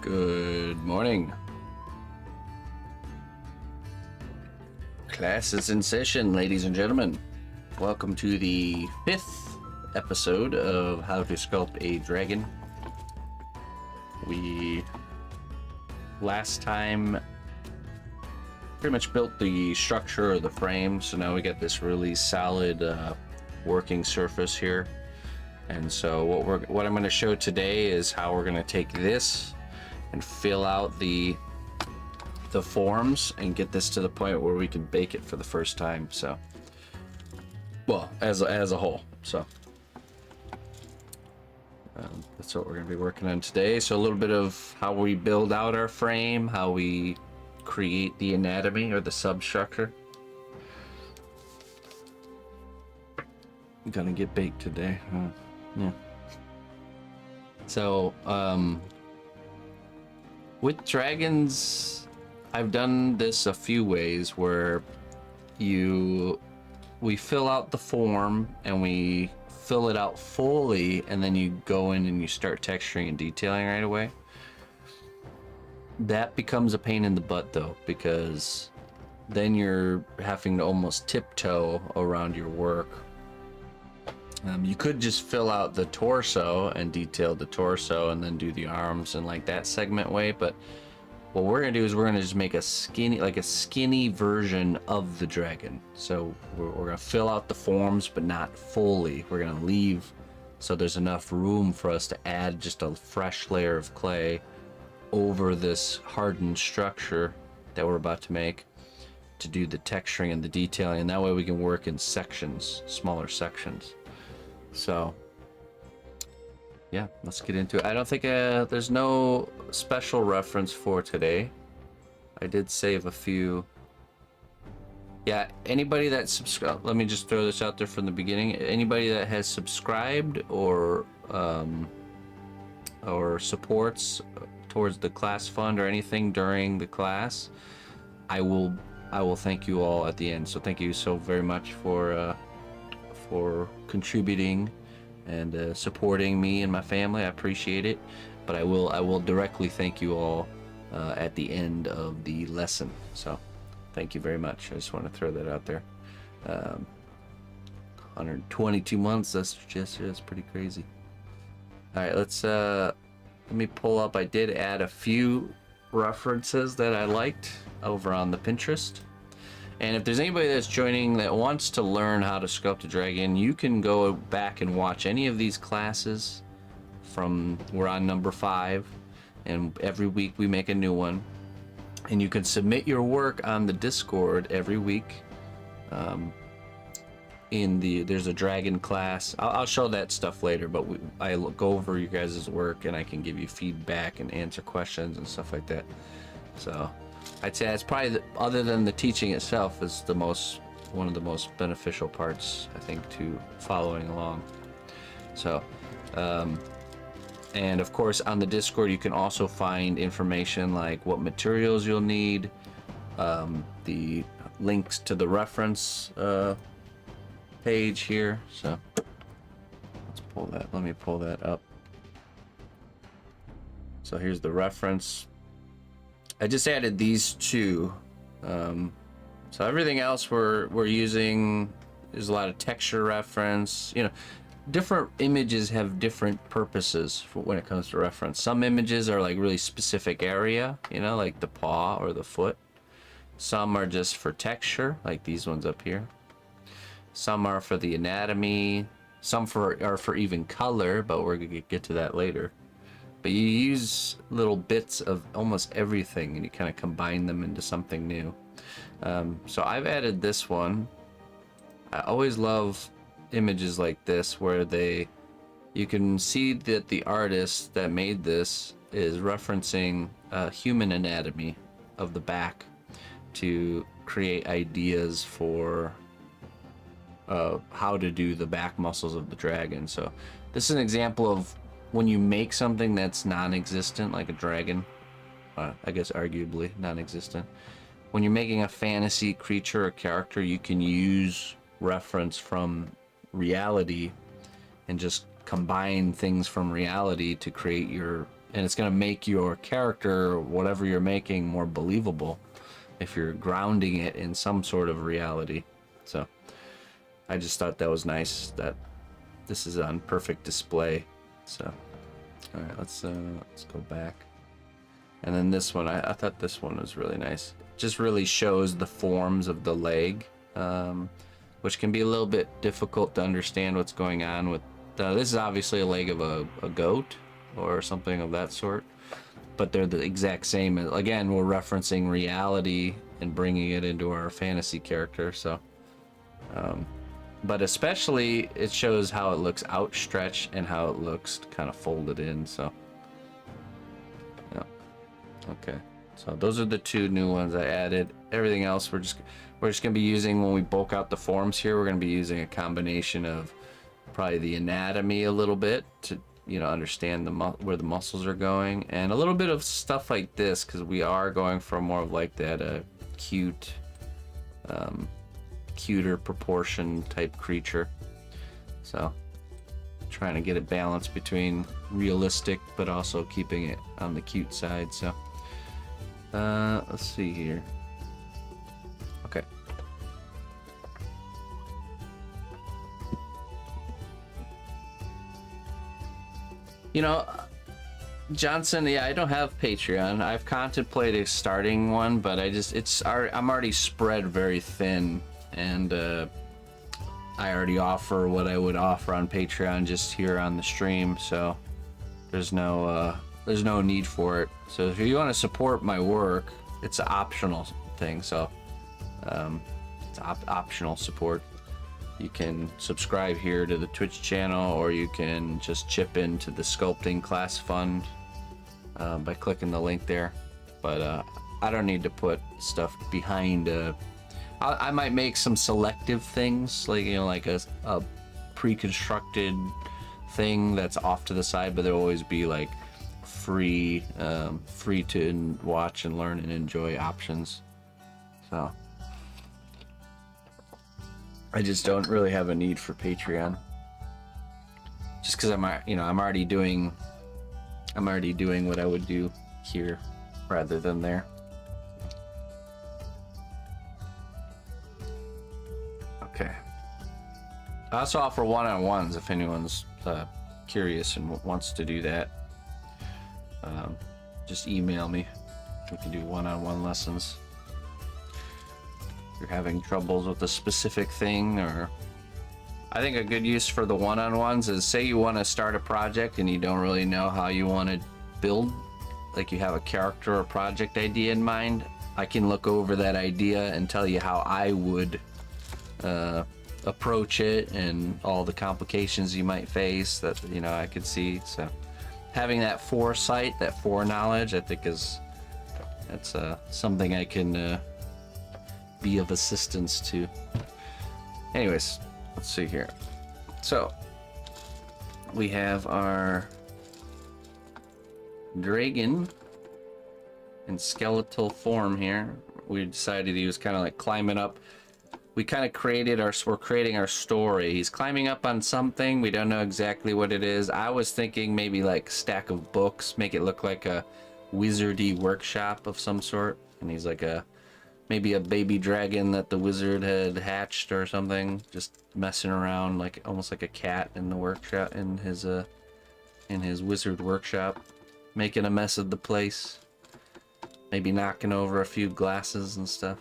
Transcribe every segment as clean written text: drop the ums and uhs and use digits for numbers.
Good morning. Class is in session, ladies and gentlemen. Welcome to the 5th episode of How to Sculpt a Dragon. We last time pretty much built the structure of the frame, so now we got this really solid working surface here. And so what I'm going to show today is how we're going to take this and fill out the forms and get this to the point where we can bake it for the first time. So, well, as a whole. So that's what we're going to be working on today. So a little bit of how we build out our frame, how we create the anatomy or the substructure. I'm gonna get baked today. Yeah. So with dragons, I've done this a few ways where we fill out the form and we fill it out fully, and then you go in and you start texturing and detailing right away. That becomes a pain in the butt though, because then you're having to almost tiptoe around your work. You could just fill out the torso and detail the torso and then do the arms and like that segment way, but what we're gonna do is we're gonna just make a skinny version of the dragon. So we're gonna fill out the forms but not fully. We're gonna leave so there's enough room for us to add just a fresh layer of clay over this hardened structure that we're about to make to do the texturing and the detailing, and that way we can work in sections, smaller sections. So yeah, let's get into it. I don't think there's no special reference for today. I did save a few. Yeah, anybody that subscribed, let me just throw this out there from the beginning. Anybody that has subscribed or supports towards the class fund or anything during the class, I will thank you all at the end. So thank you so very much for contributing and supporting me and my family. I appreciate it, but I will directly thank you all at the end of the lesson. So thank you very much. I just want to throw that out there. 122 months, that's pretty crazy. All right, let me pull up. I did add a few references that I liked over on the Pinterest. And if there's anybody that's joining that wants to learn how to sculpt a dragon, you can go back and watch any of these classes we're on number 5, and every week we make a new one. And you can submit your work on the Discord every week. There's a dragon class. I'll show that stuff later, but I go over you guys' work and I can give you feedback and answer questions and stuff like that. So I'd say that's probably, other than the teaching itself, is one of the most beneficial parts, I think, to following along. So, and of course on the Discord you can also find information like what materials you'll need, the links to the reference page here. So let me pull that up. So here's the reference. I just added these two. So everything else we're using is a lot of texture reference. You know, different images have different purposes when it comes to reference. Some images are like really specific area, you know, like the paw or the foot. Some are just for texture, like these ones up here. Some are for the anatomy. Some are for even color, but we're gonna get to that later. But you use little bits of almost everything and you kind of combine them into something new. So I've added this one. I always love images like this where you can see that the artist that made this is referencing human anatomy of the back to create ideas for how to do the back muscles of the dragon. So this is an example of when you make something that's non-existent, like a dragon, I guess arguably non-existent. When you're making a fantasy creature or character, you can use reference from reality and just combine things from reality to create your and it's going to make your character, whatever you're making, more believable if you're grounding it in some sort of reality. So I just thought that was nice that this is on perfect display. So all right, let's go back. And then this one, I thought this one was really nice. It just really shows the forms of the leg, which can be a little bit difficult to understand what's going on with. This is obviously a leg of a goat or something of that sort, but they're the exact same. Again, we're referencing reality and bringing it into our fantasy character. So, but especially it shows how it looks outstretched and how it looks kind of folded in. So, yeah. Okay. So those are the two new ones I added. Everything else we're just gonna be using when we bulk out the forms here. We're gonna be using a combination of probably the anatomy a little bit to, you know, understand where the muscles are going, and a little bit of stuff like this, because we are going for more of like that cuter proportion type creature. So trying to get a balance between realistic but also keeping it on the cute side. So let's see here. Okay. You know, Johnson, yeah, I don't have Patreon. I've contemplated starting one, but I'm already spread very thin, and I already offer what I would offer on Patreon just here on the stream, so there's no need for it. So if you want to support my work, it's an optional thing, so it's optional support. You can subscribe here to the Twitch channel, or you can just chip into the Sculpting class fund by clicking the link there. But I don't need to put stuff behind. I might make some selective things, like, you know, like a pre-constructed thing that's off to the side, but there'll always be like free to watch and learn and enjoy options. So I just don't really have a need for Patreon, just because I'm already doing what I would do here rather than there. Okay. I also offer one-on-ones if anyone's curious and wants to do that. Just email me. We can do one-on-one lessons. You're having troubles with a specific thing, or I think a good use for the one-on-ones is, say you want to start a project and you don't really know how you want to build, like you have a character or project idea in mind. I can look over that idea and tell you how I would approach it and all the complications you might face that, you know, I could see. So having that foresight, that foreknowledge, I think that's something I can be of assistance to. Anyways, let's see here. So we have our dragon in skeletal form here. We decided he was kind of like climbing up. We kind of we're creating our story. He's climbing up on something. We don't know exactly what it is. I was thinking maybe like a stack of books, make it look like a wizardy workshop of some sort. And he's like maybe a baby dragon that the wizard had hatched or something, just messing around, like almost like a cat in the workshop, in his wizard workshop, making a mess of the place, maybe knocking over a few glasses and stuff.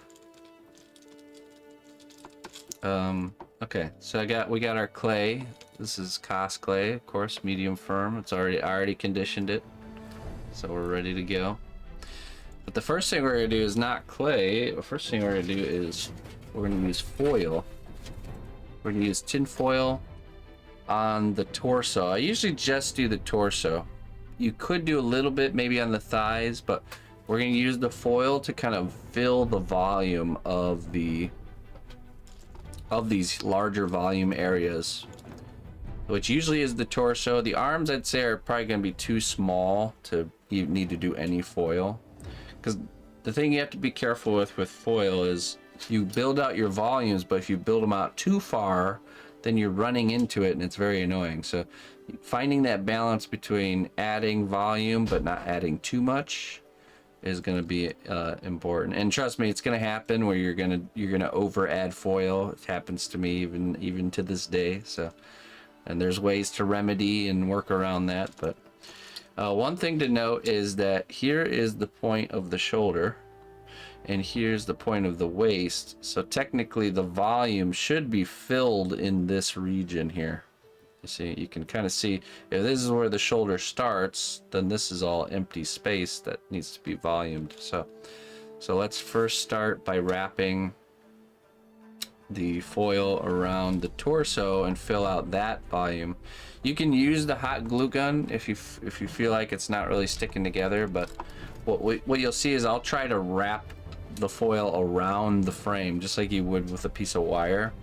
Okay, so we got our clay. This is Cos clay, of course, medium firm. I already conditioned it, so we're ready to go. But the first thing we're gonna do is not clay. The first thing we're gonna do is we're gonna use foil. We're gonna use tin foil on the torso. I usually just do the torso. You could do a little bit maybe on the thighs, but we're gonna use the foil to kind of fill the volume of these larger volume areas, which usually is the torso. The arms, I'd say, are probably gonna be too small to you need to do any foil. Because the thing you have to be careful with foil is you build out your volumes, but if you build them out too far, then you're running into it and it's very annoying. So finding that balance between adding volume but not adding too much is going to be important. And trust me, it's going to happen where you're going to over add foil. It happens to me even to this day. So, and there's ways to remedy and work around that. But one thing to note is that here is the point of the shoulder and here's the point of the waist. So technically the volume should be filled in this region here. You see, you can kind of see if this is where the shoulder starts, then this is all empty space that needs to be volumed. So let's first start by wrapping the foil around the torso and fill out that volume. You can use the hot glue gun if you feel like it's not really sticking together, but what you'll see is I'll try to wrap the foil around the frame just like you would with a piece of wire,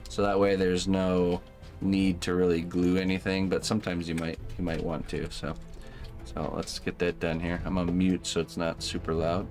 so that way there's no need to really glue anything, but sometimes you might want to. So let's get that done here. I'm on mute so it's not super loud.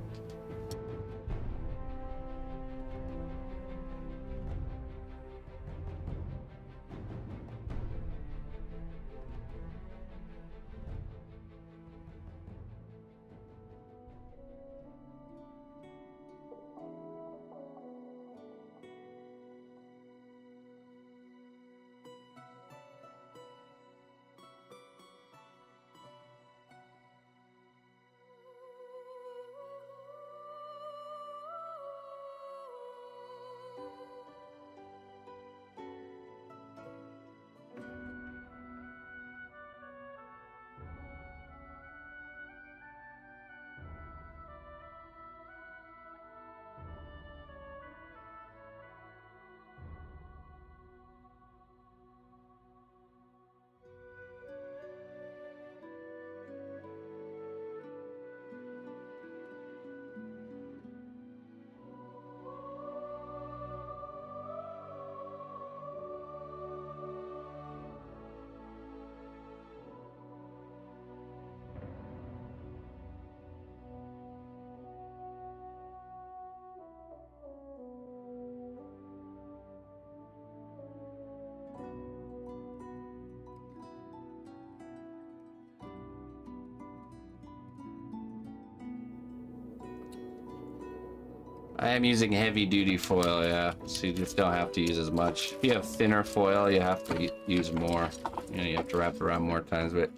I am using heavy duty foil, yeah, so you just don't have to use as much. If you have thinner foil, you have to use more. You know, you have to wrap it around more times, but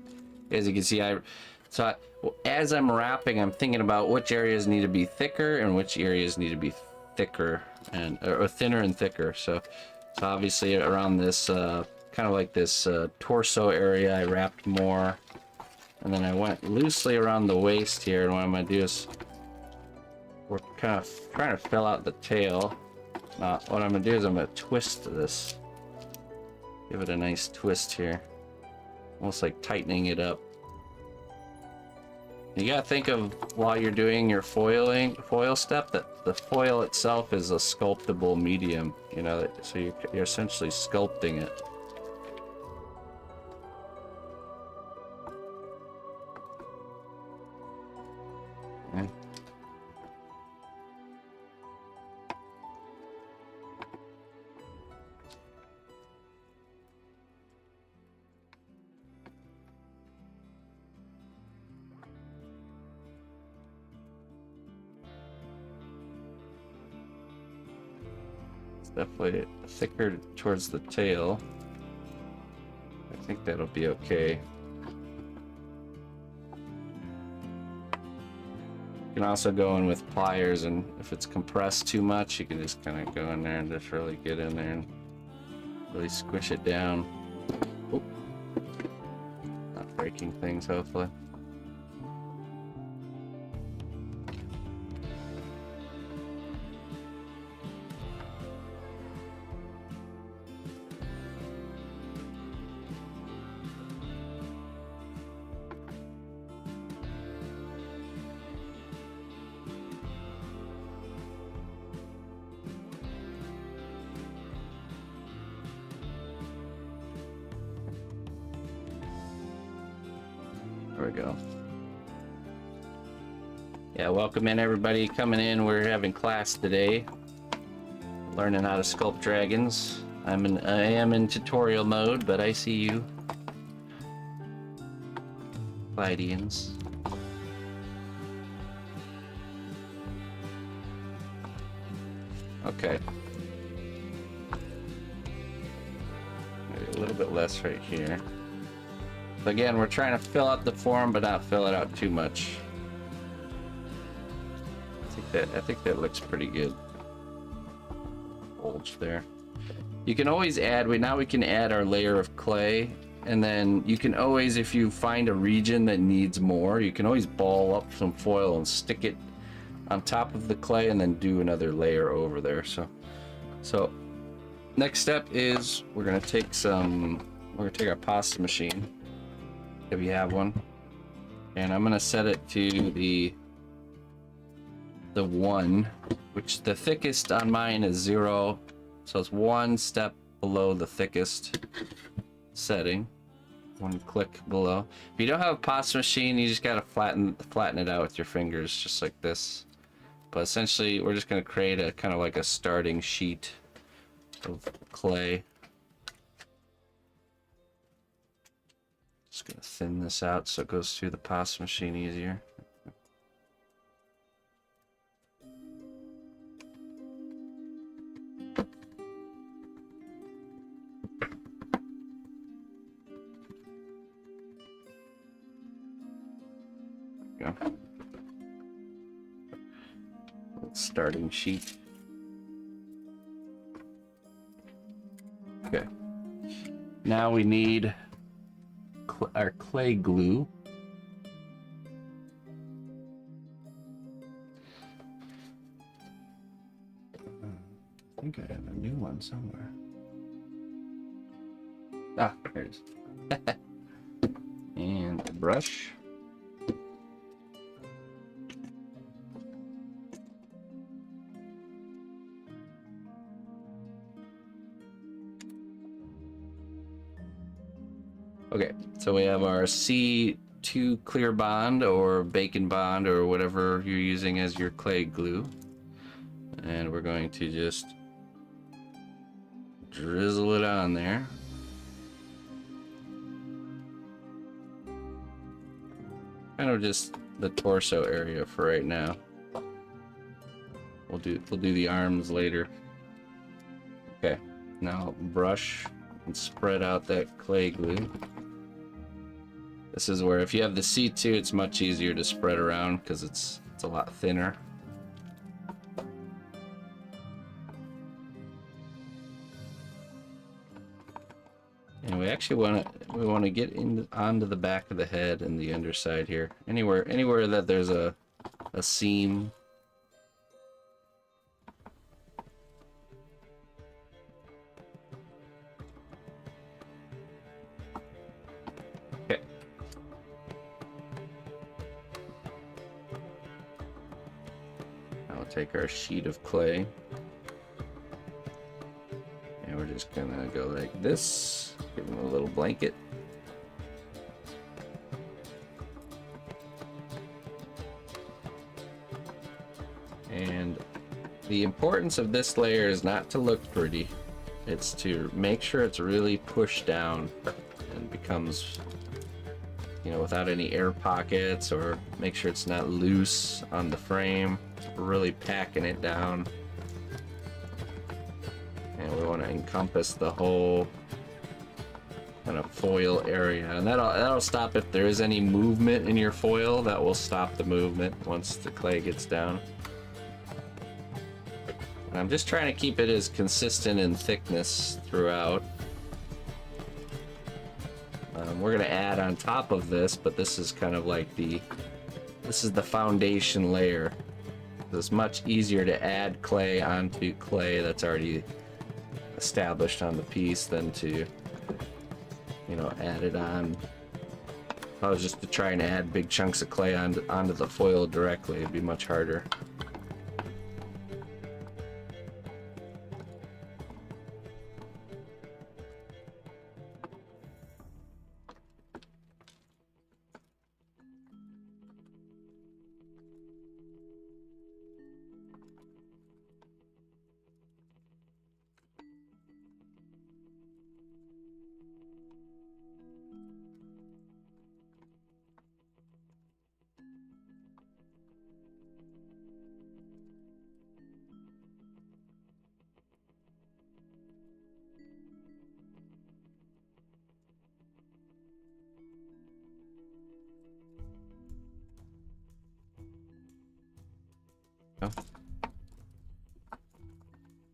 as you can see, as I'm wrapping, I'm thinking about which areas need to be thicker and which areas need to be thicker or thinner and thicker. So obviously around this, kind of like this torso area, I wrapped more, and then I went loosely around the waist here, and what I'm gonna do is we're kind of trying to fill out the tail. What I'm gonna do is I'm gonna twist this, give it a nice twist here, almost like tightening it up. You gotta think of, while you're doing your foil step, that the foil itself is a sculptable medium, you know, so you're essentially sculpting it. Okay. Definitely thicker towards the tail. I think that'll be okay. You can also go in with pliers, and if it's compressed too much, you can just kind of go in there and just really get in there and really squish it down. Oop. Not breaking things, hopefully. There we go. Yeah, welcome in everybody coming in. We're having class today, learning how to sculpt dragons. I am in tutorial mode, but I see you. Pleiadians. Okay. Maybe a little bit less right here. But again, we're trying to fill out the form, but not fill it out too much. I think that looks pretty good. Bulge there. You can always add. Now we can add our layer of clay, and then you can always, if you find a region that needs more, you can always ball up some foil and stick it on top of the clay, and then do another layer over there. So next step is we're gonna take our pasta machine, if you have one, and I'm gonna set it to the 1, which the thickest on mine is 0, so it's 1 step below the thickest setting, 1 click below. If you don't have a pasta machine, you just gotta flatten it out with your fingers, just like this. But essentially, we're just gonna create a kind of like a starting sheet of clay. Just gonna thin this out so it goes through the pasta machine easier. There we go. Starting sheet. Okay. Now we need our clay glue. I think I have a new one somewhere. Ah, there it is. And a brush. Okay, so we have our C2 clear bond or bacon bond or whatever you're using as your clay glue. And we're going to just drizzle it on there. Kind of just the torso area for right now. We'll do the arms later. Okay, now brush and spread out that clay glue. This is where if you have the C2, it's much easier to spread around because it's a lot thinner. And we actually want to get onto the back of the head and the underside here. Anywhere that there's a seam. Okay. Now we'll take our sheet of clay. And we're just gonna go like this. Give them a little blanket. And the importance of this layer is not to look pretty. It's to make sure it's really pushed down and becomes, you know, without any air pockets, or make sure it's not loose on the frame. We're really packing it down. And we want to encompass the whole kind of foil area, and that'll stop if there is any movement in your foil. That will stop the movement once the clay gets down. And I'm just trying to keep it as consistent in thickness throughout. We're gonna add on top of this, but this is kind of like this is the foundation layer. It's much easier to add clay onto clay that's already established on the piece than to, you know, add it on. If I was just to try and add big chunks of clay onto the foil directly, it'd be much harder.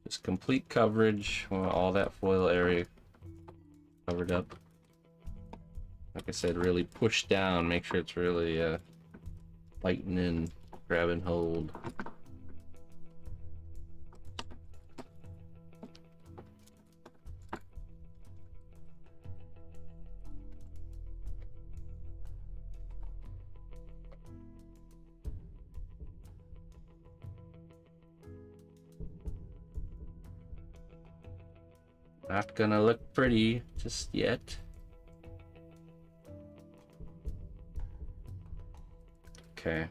Just complete coverage. We want all that foil area covered up. Like I said, really push down. Make sure it's really biting in, grab and hold. Not gonna look pretty just yet. Okay.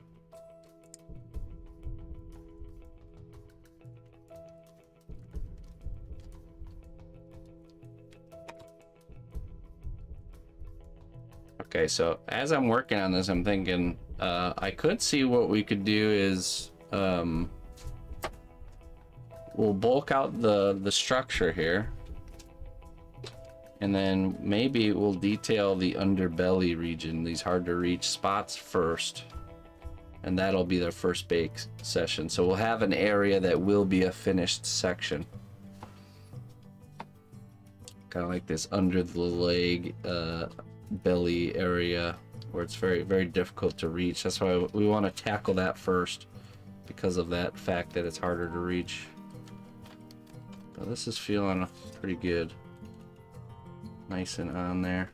Okay, so as I'm working on this, I'm thinking I could see what we could do is we'll bulk out the structure here. And then maybe we'll detail the underbelly region, these hard to reach spots first. And that'll be the first bake session. So we'll have an area that will be a finished section. Kind of like this under the leg belly area where it's very, very difficult to reach. That's why we want to tackle that first because of that fact that it's harder to reach. But this is feeling pretty good. Nice and on there.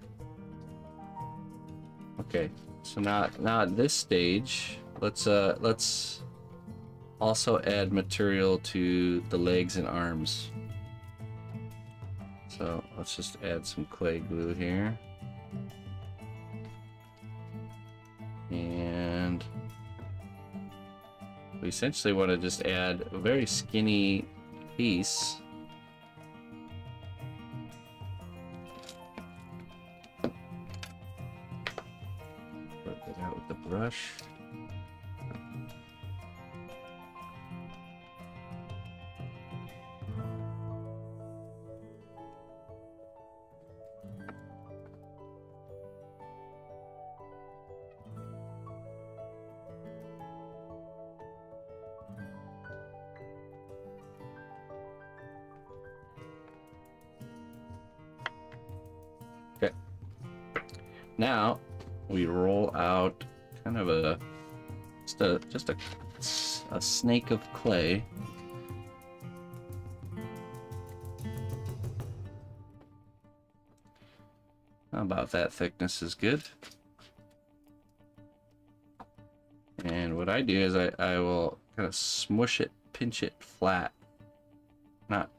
Okay, so now at this stage, let's also add material to the legs and arms. So let's just add some clay glue here. And we essentially want to just add a very skinny piece. Out with the brush. Okay. Now we roll out kind of just a snake of clay. How about that thickness is good. And what I do is I will kind of smush it, pinch it flat. Not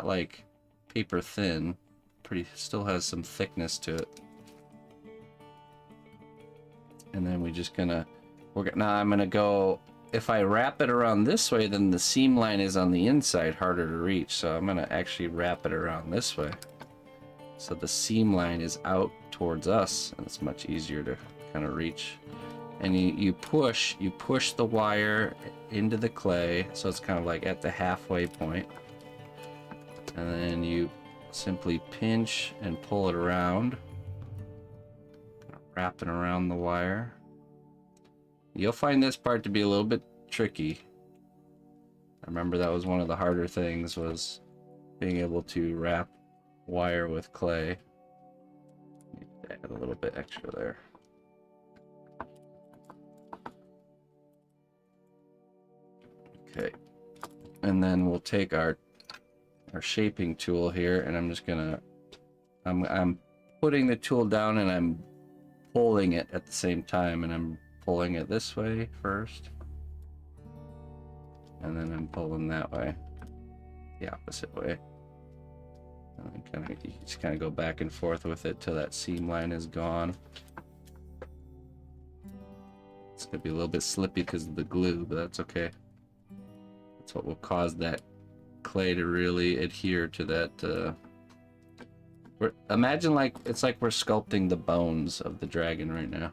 like paper thin. Still has some thickness to it. And then we just now I'm gonna go, if I wrap it around this way, then the seam line is on the inside, harder to reach. So I'm gonna actually wrap it around this way. So the seam line is out towards us, and it's much easier to kind of reach. And you push the wire into the clay, so it's kind of like at the halfway point. And then you simply pinch and pull it around. Wrapping around the wire. You'll find this part to be a little bit tricky. I remember that was one of the harder things, was being able to wrap wire with clay. Add a little bit extra there. Okay, and then we'll take our shaping tool here, and I'm just gonna I'm putting the tool down and I'm pulling it at the same time, and I'm pulling it this way first, and then I'm pulling that way, the opposite way, and then you just kind of go back and forth with it till that seam line is gone. It's gonna be a little bit slippy because of the glue, but that's okay. That's what will cause that clay to really adhere to that. Imagine it's like we're sculpting the bones of the dragon right now.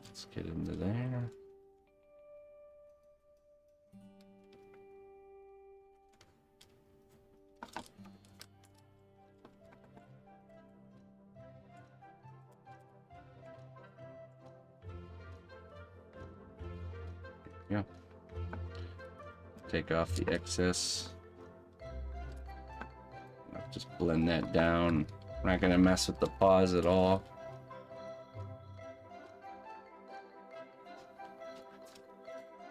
Let's get into there. Yeah. take off the excess. I'll just blend that down. I'm not gonna mess with the paws at all.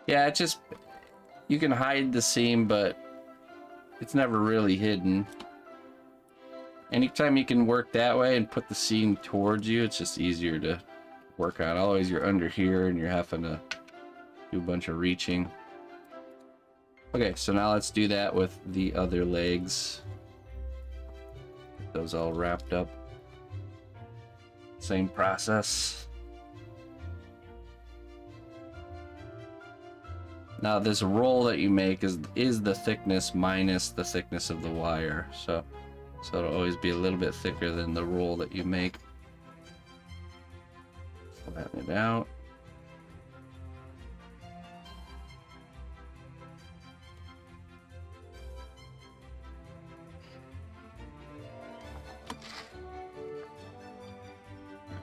Yeah, it just, you can hide the seam, but it's never really hidden. Anytime you can work that way and put the seam towards you, it's just easier to work on. Otherwise, you're under here and you're having to do a bunch of reaching. Okay, so now let's do that with the other legs. Get those all wrapped up. Same process. Now this roll that you make is the thickness minus the thickness of the wire. So it'll always be a little bit thicker than the roll that you make. Flatten it out.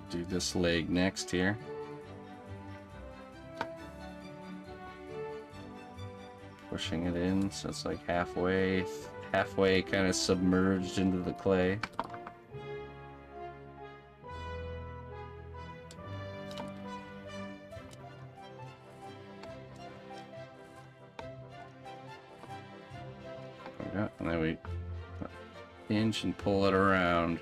Do this leg next here. Pushing it in so it's like halfway kind of submerged into the clay. And then we pinch and pull it around.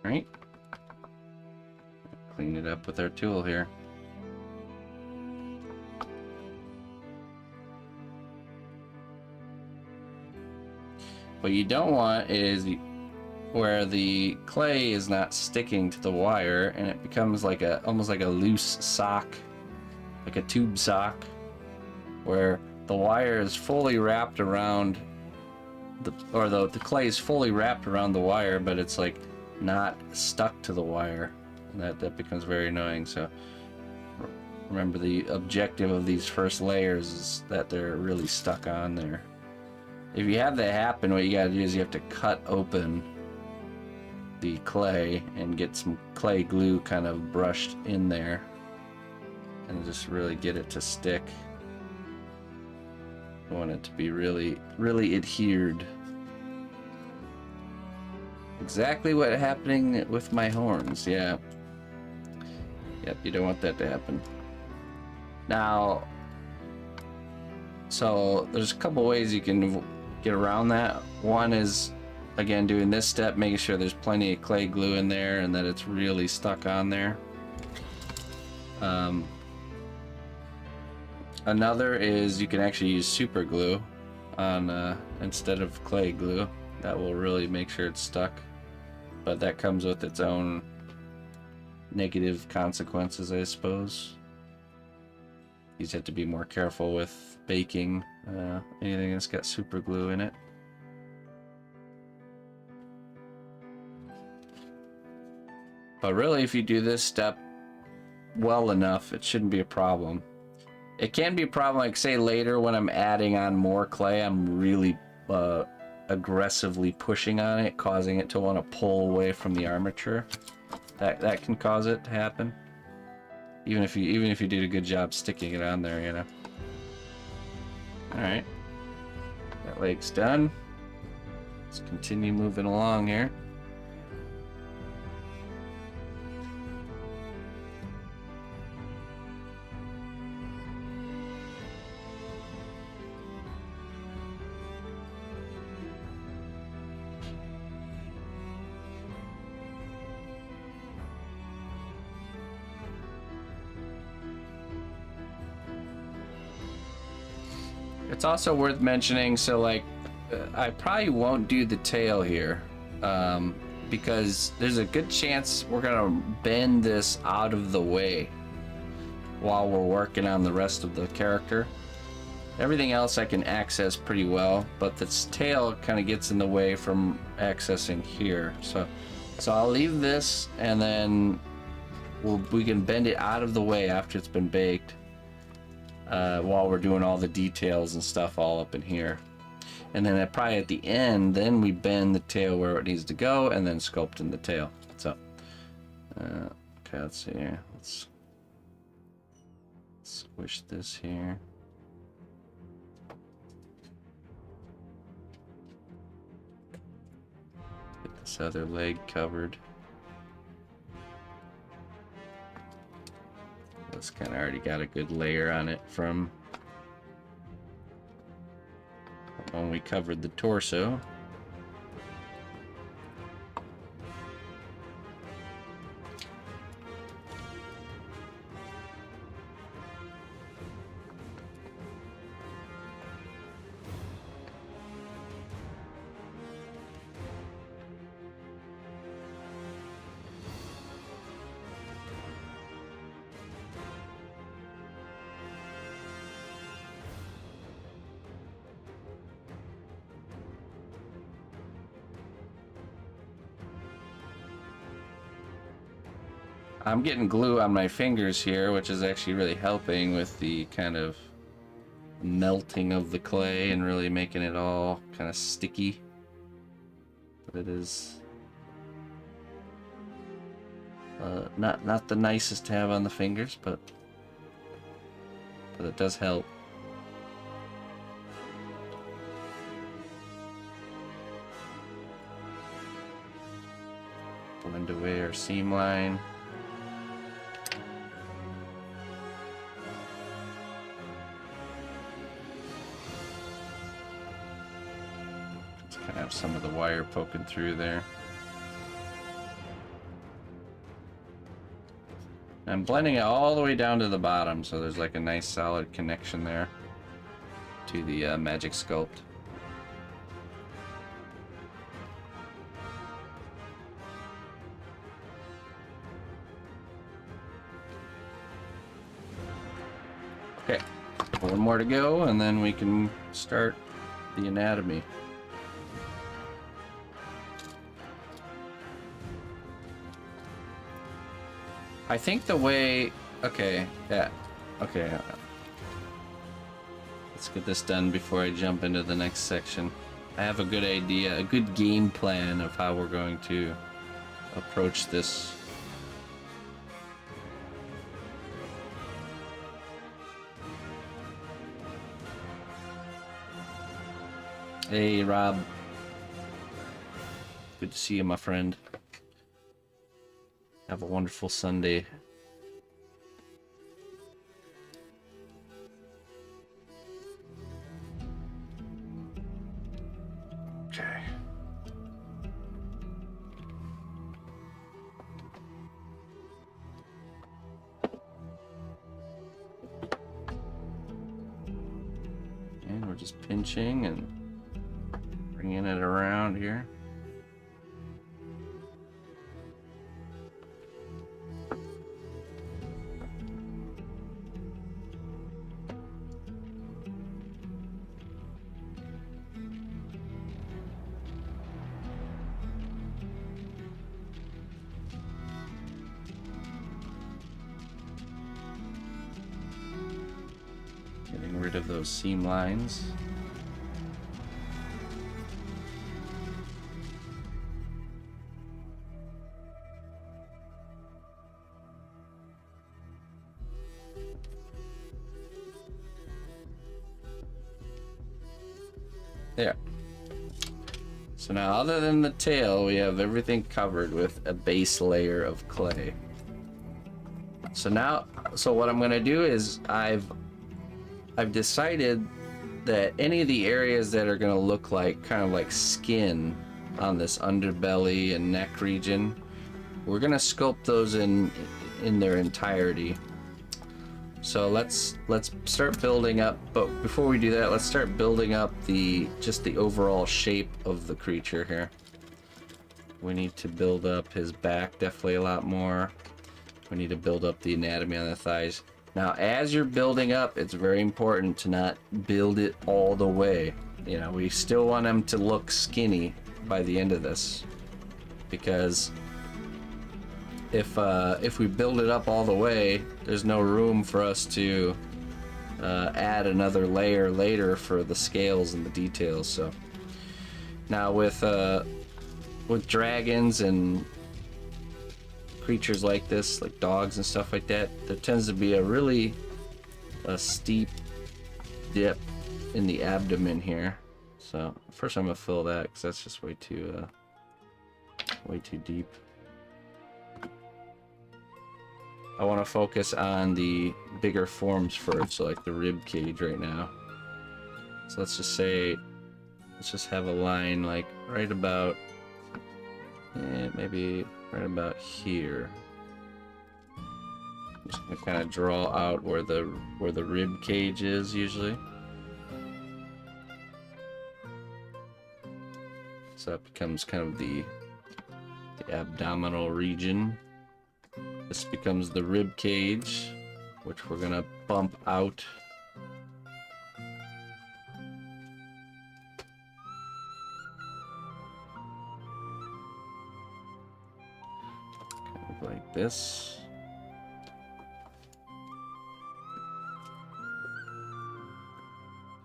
Right? Clean it up with our tool here. What you don't want is where the clay is not sticking to the wire and it becomes like almost like a loose sock, like a tube sock, where the wire is fully wrapped around the clay is fully wrapped around the wire, but it's like not stuck to the wire, and that becomes very annoying. So remember, the objective of these first layers is that they're really stuck on there. If you have that happen, what you gotta do is you have to cut open the clay and get some clay glue kind of brushed in there and just really get it to stick. You want it to be really adhered. Exactly what happening with my horns. Yeah. Yep, you don't want that to happen. Now, so there's a couple ways you can get around that. One is, again, doing this step, making sure there's plenty of clay glue in there and that it's really stuck on there. Another is you can actually use super glue on instead of clay glue. That will really make sure it's stuck, but that comes with its own negative consequences, I suppose. You just have to be more careful with baking anything that's got super glue in it. But really, if you do this step well enough, it shouldn't be a problem. It can be a problem, like say later when I'm adding on more clay, I'm really aggressively pushing on it, causing it to want to pull away from the armature. That can cause it to happen. Even if you did a good job sticking it on there, you know. Alright. That leg's done. Let's continue moving along here. It's also worth mentioning, so like, I probably won't do the tail here, because there's a good chance we're gonna bend this out of the way while we're working on the rest of the character. Everything else I can access pretty well, but this tail kind of gets in the way from accessing here. So I'll leave this, and then we can bend it out of the way after it's been baked, while we're doing all the details and stuff all up in here. And then probably at the end, then we bend the tail where it needs to go, and then sculpt in the tail. So, okay, let's see here. Let's squish this here. Get this other leg covered. It's kind of already got a good layer on it from when we covered the torso. I'm getting glue on my fingers here, which is actually really helping with the kind of melting of the clay and really making it all kind of sticky. But it is not the nicest to have on the fingers, but it does help. Blend away our seam line. Have some of the wire poking through there. I'm blending it all the way down to the bottom, so there's like a nice solid connection there to the magic sculpt. Okay, one more to go, and then we can start the anatomy. I think the way, okay, yeah, okay. Let's get this done before I jump into the next section. I have a good idea, a good game plan of how we're going to approach this. Hey, Rob. Good to see you, my friend. Have a wonderful Sunday. Okay. And we're just pinching and bringing it around here. Getting rid of those seam lines. There. So now, other than the tail, we have everything covered with a base layer of clay. So now, what I'm gonna do is I've decided that any of the areas that are gonna look like kind of like skin on this underbelly and neck region, we're gonna sculpt those in their entirety. So let's start building up, but before we do that, let's start building up just the overall shape of the creature here. We need to build up his back definitely a lot more. We need to build up the anatomy on the thighs. Now, as you're building up, it's very important to not build it all the way. You know, we still want them to look skinny by the end of this, because if we build it up all the way, there's no room for us to add another layer later for the scales and the details. So now with dragons and creatures like this, like dogs and stuff like that, there tends to be a steep dip in the abdomen here. So first I'm gonna fill that because that's just way too deep. I want to focus on the bigger forms first, so like the rib cage right now. So let's just say, let's just have a line like right about, maybe right about here. I'm just gonna kind of draw out where the rib cage is usually. So that becomes kind of the abdominal region. This becomes the rib cage, which we're gonna bump out. Kind of like this.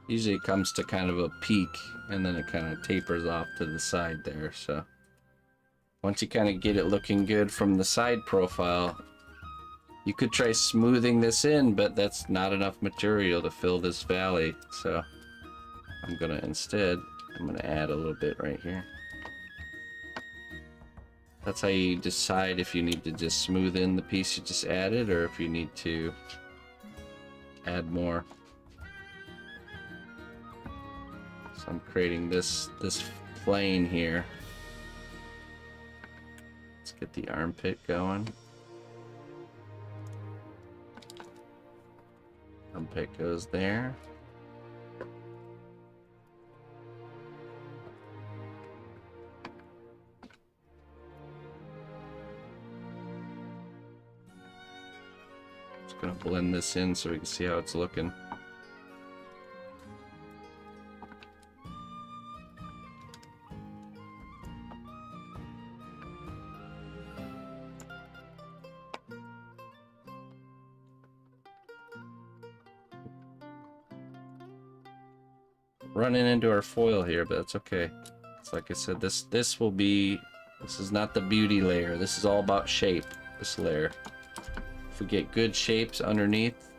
Usually it comes to kind of a peak, and then it kind of tapers off to the side there, so. Once you kind of get it looking good from the side profile, you could try smoothing this in, but that's not enough material to fill this valley. So I'm gonna add a little bit right here. That's how you decide if you need to just smooth in the piece you just added, or if you need to add more. So I'm creating this plane here. Let's get the armpit going. Armpit goes there. Just gonna blend this in so we can see how it's looking. Running into our foil here, but that's okay. It's like I said, this is not the beauty layer. This is all about shape, this layer. If we get good shapes underneath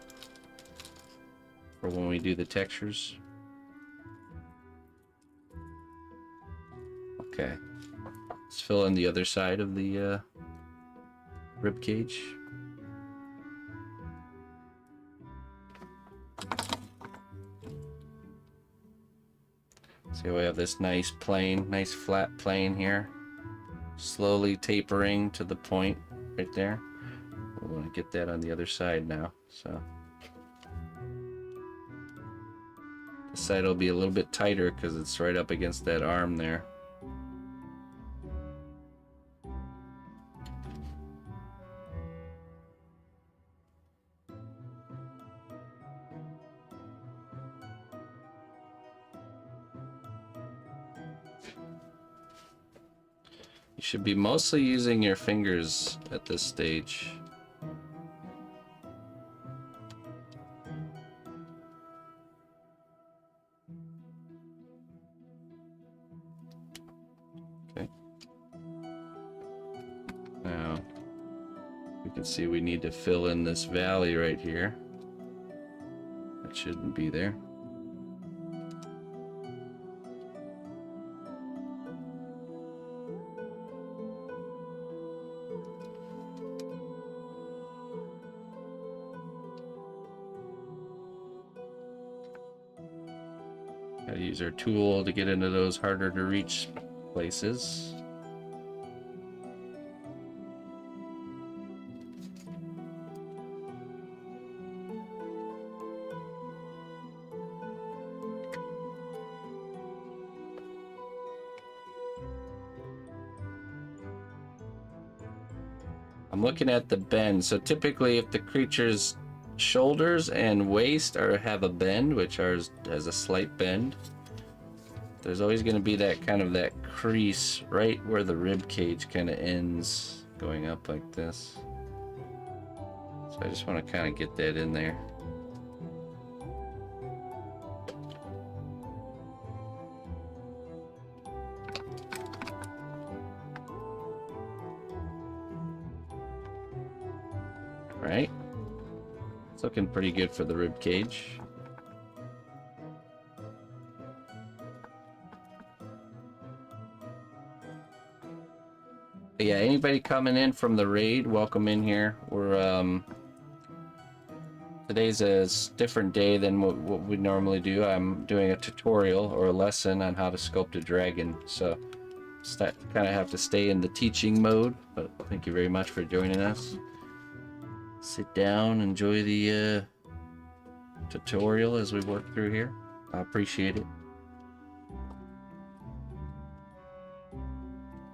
for when we do the textures. Okay. Let's fill in the other side of the rib cage. See, we have this nice plane, nice flat plane here, slowly tapering to the point right there. We want to get that on the other side now. So this side will be a little bit tighter because it's right up against that arm there. You should be mostly using your fingers at this stage. Okay. Now, we can see we need to fill in this valley right here. That shouldn't be there. Gotta use our tool to get into those harder to reach places. I'm looking at the bend. So typically if the creature's shoulders and waist have a bend, which ours has a slight bend. There's always going to be that kind of that crease right where the rib cage kind of ends, going up like this. So I just want to kind of get that in there. Right? It's looking pretty good for the rib cage. But yeah, anybody coming in from the raid, welcome in here. We're today's a different day than what we normally do. I'm doing a tutorial or a lesson on how to sculpt a dragon, so kind of have to stay in the teaching mode. But thank you very much for joining us. Sit down, enjoy the tutorial as we work through here. I appreciate it.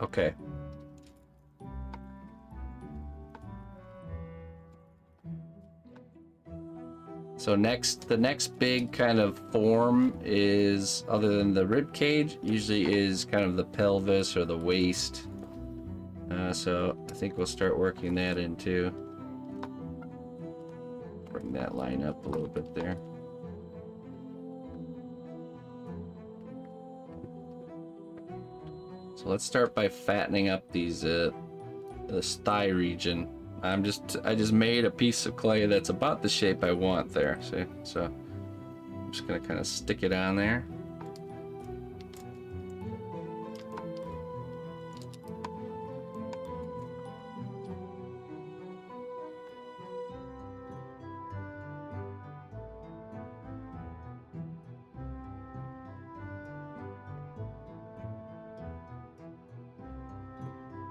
Okay. So the next big kind of form is, other than the rib cage, usually is kind of the pelvis or the waist. So I think we'll start working that in too. Bring that line up a little bit there. So let's start by fattening up these this thigh region. I just made a piece of clay that's about the shape I want there. See? So I'm just gonna kind of stick it on there.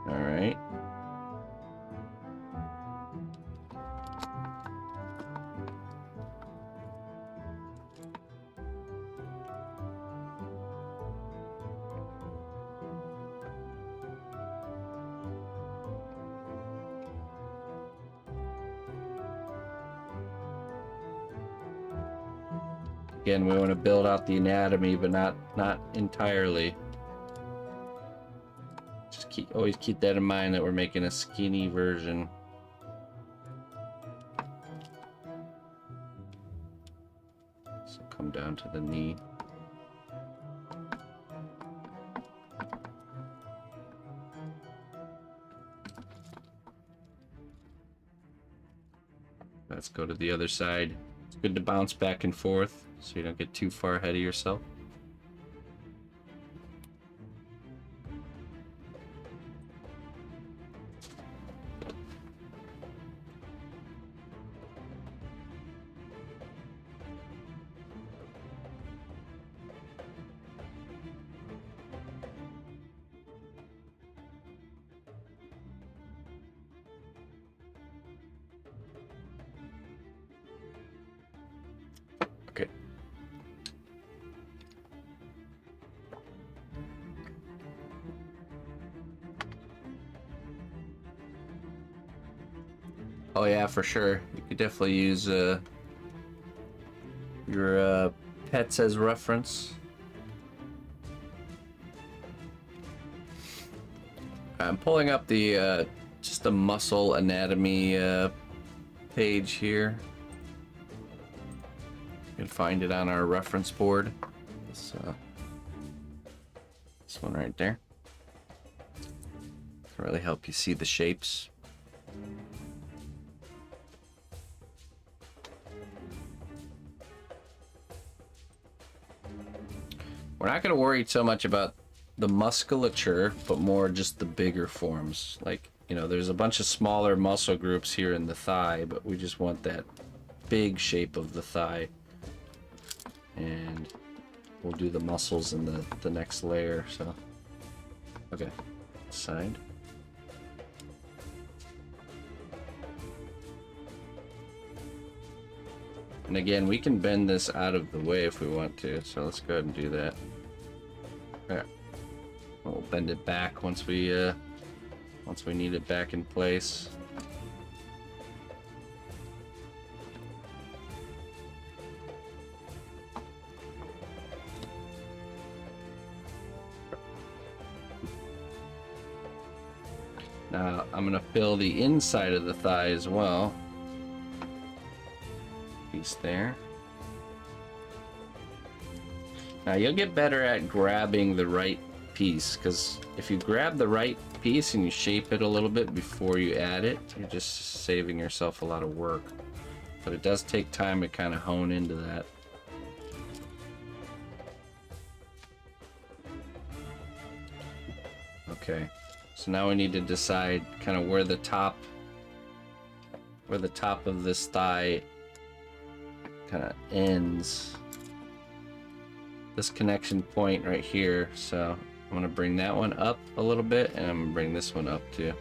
All right. Again, we want to build out the anatomy, but not entirely. Just always keep that in mind that we're making a skinny version. So come down to the knee. Let's go to the other side. It's good to bounce back and forth so you don't get too far ahead of yourself. Okay. Oh yeah, for sure. You could definitely use your pets as reference. I'm pulling up the just the muscle anatomy page here. You can find it on our reference board. This one right there. Can really help you see the shapes. We're not going to worry so much about the musculature, but more just the bigger forms. Like, you know, there's a bunch of smaller muscle groups here in the thigh, but we just want that big shape of the thigh. And we'll do the muscles in the next layer, so. Okay, side. And again, we can bend this out of the way if we want to, so let's go ahead and do that. Alright. We'll bend it back once we need it back in place. Now I'm gonna fill the inside of the thigh as well. Piece there. Now you'll get better at grabbing the right piece, because if you grab the right piece and you shape it a little bit before you add it, you're just saving yourself a lot of work. But it does take time to kind of hone into that. Okay, so now we need to decide kind of where the top of this thigh kind of ends. This connection point right here, so I'm gonna bring that one up a little bit, and I'm gonna bring this one up too.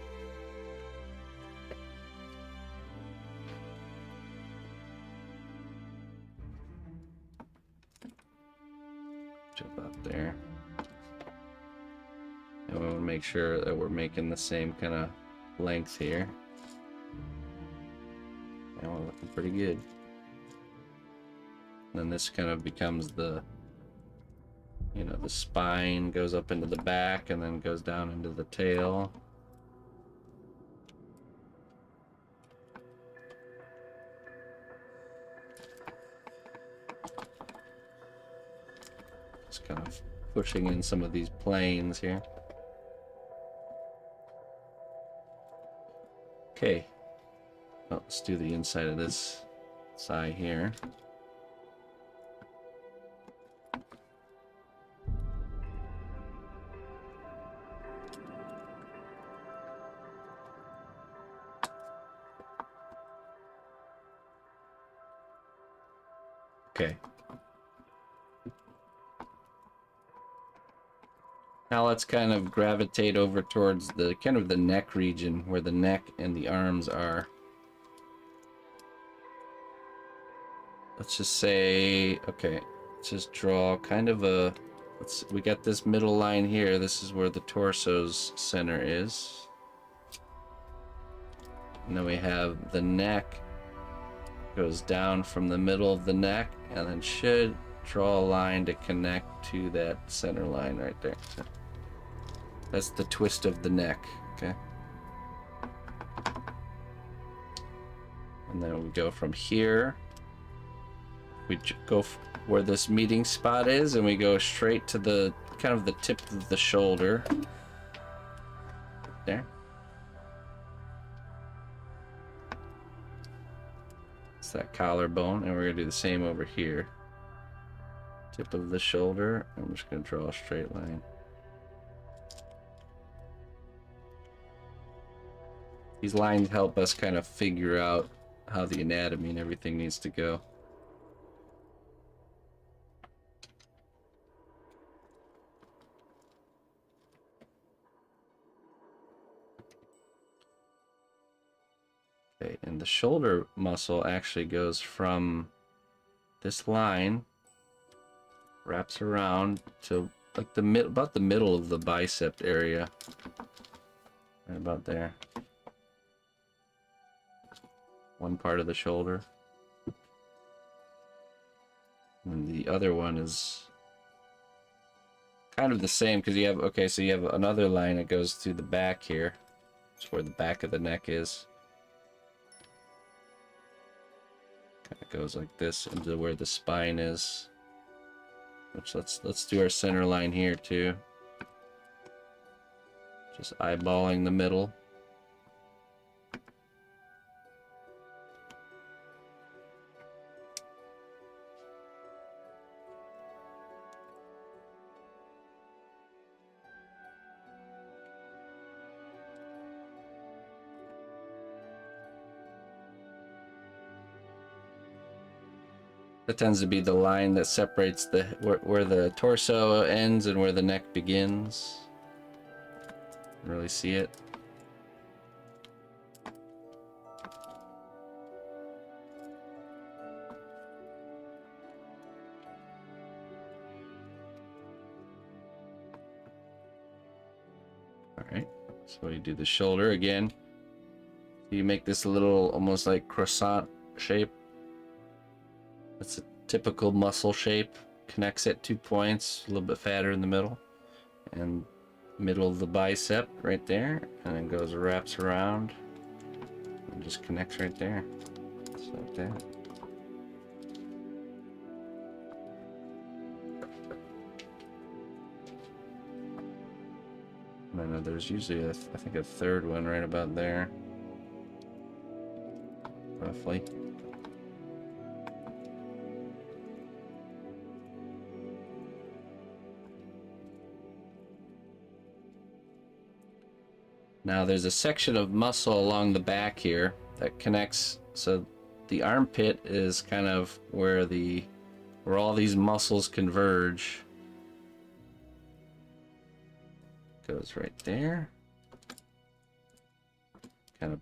Jump up there. And we want to make sure that we're making the same kind of length here. And we're looking pretty good. And then this kind of becomes the, you know, the spine goes up into the back and then goes down into the tail. Just kind of pushing in some of these planes here. Okay, well, let's do the inside of this side here. Okay. Now let's kind of gravitate over towards the kind of the neck region, where the neck and the arms are. Let's just say, okay, let's just draw kind of a, we got this middle line here. This is where the torso's center is. And then we have the neck goes down from the middle of the neck and then should draw a line to connect to that center line right there. So that's the twist of the neck, okay? And then we go from here. We go where this meeting spot is, and we go straight to the kind of the tip of the shoulder. There. It's that collarbone, and we're gonna do the same over here. Tip of the shoulder. I'm just gonna draw a straight line. These lines help us kind of figure out how the anatomy and everything needs to go. Okay, and the shoulder muscle actually goes from this line, wraps around to like the about the middle of the bicep area. Right about there. One part of the shoulder. And the other one is kind of the same, because you have, okay, so you have another line that goes through the back here. That's where the back of the neck is. Kind of goes like this into where the spine is. Which let's do our center line here too. Just eyeballing the middle. That tends to be the line that separates the where the torso ends and where the neck begins. Really see it. All right, so you do the shoulder again. You make this a little almost like croissant shape. That's a typical muscle shape. Connects at 2 points, a little bit fatter in the middle. And middle of the bicep right there, and then goes wraps around and just connects right there. Just like that. I know there's usually I think a third one right about there, roughly. Now there's a section of muscle along the back here that connects, so the armpit is kind of where all these muscles converge. Goes right there. Kind of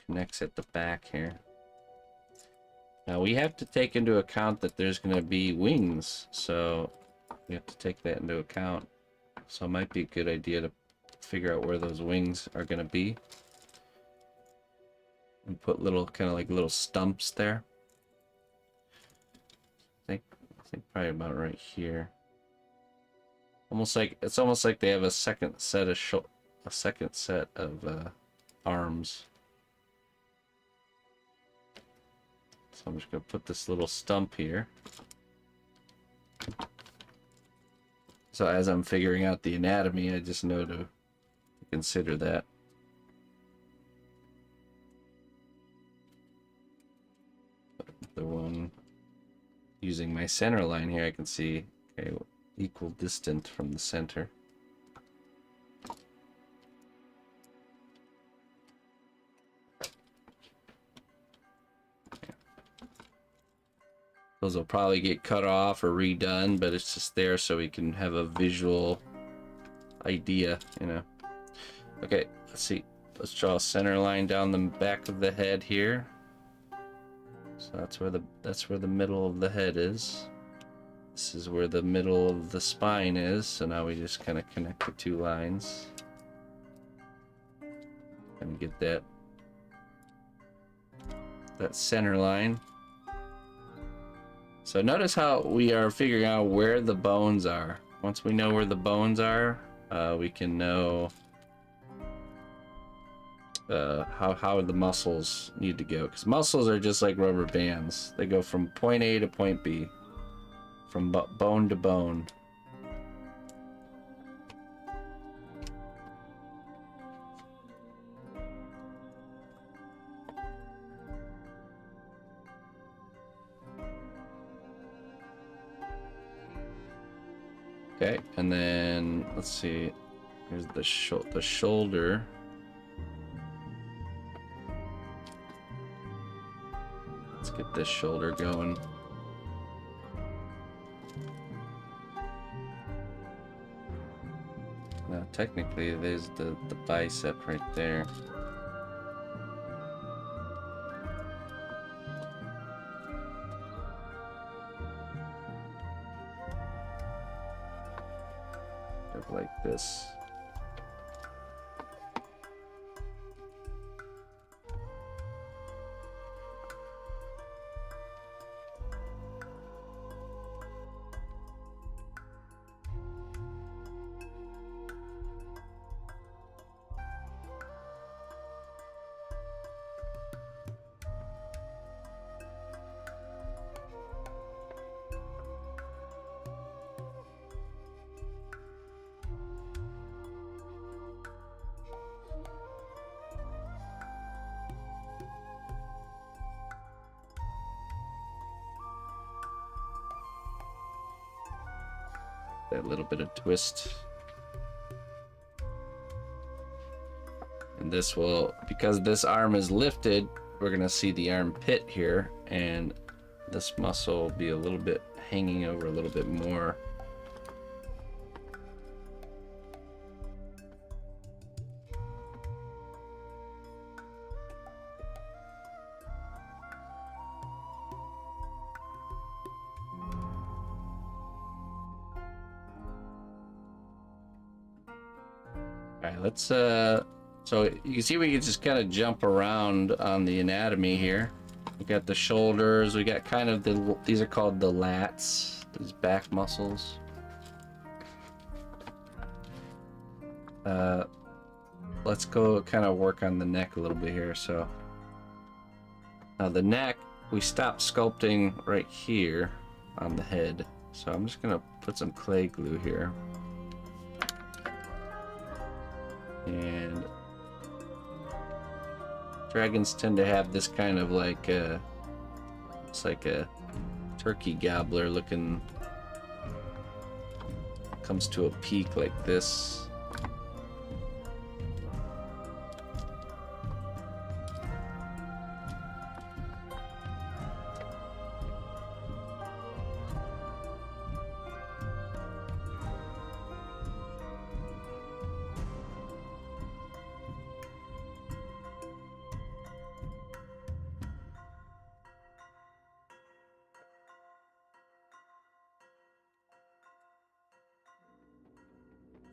connects at the back here. Now we have to take into account that there's going to be wings, so we have to take that into account. So it might be a good idea to figure out where those wings are going to be and put little kind of like little stumps there. I think probably about right here. It's almost like they have a second set of arms. So I'm just gonna put this little stump here. So as I'm figuring out the anatomy, I just know to consider that. The one using my center line here, I can see, okay, equal distant from the center. Those will probably get cut off or redone, but it's just there so we can have a visual idea, you know. Okay, let's see. Let's draw a center line down the back of the head here. So that's where the middle of the head is. This is where the middle of the spine is. So now we just kind of connect the two lines and get that center line. So notice how we are figuring out where the bones are. Once we know where the bones are, we can know how the muscles need to go, because muscles are just like rubber bands. They go from point A to point B, from bone to bone. Okay, and then let's see, here's the shoulder. Let's get this shoulder going. Now technically there's the bicep right there. Like this. That little bit of twist. And this will, because this arm is lifted, we're gonna see the armpit here, and this muscle will be a little bit hanging over a little bit more. Alright, let's so you can see we can just kind of jump around on the anatomy here. We got the shoulders, we got kind of these are called the lats, these back muscles. let's go kind of work on the neck a little bit here. So now the neck, we stopped sculpting right here on the head. So I'm just gonna put some clay glue here. And dragons tend to have this kind of like it's like a turkey gobbler looking, comes to a peak like this.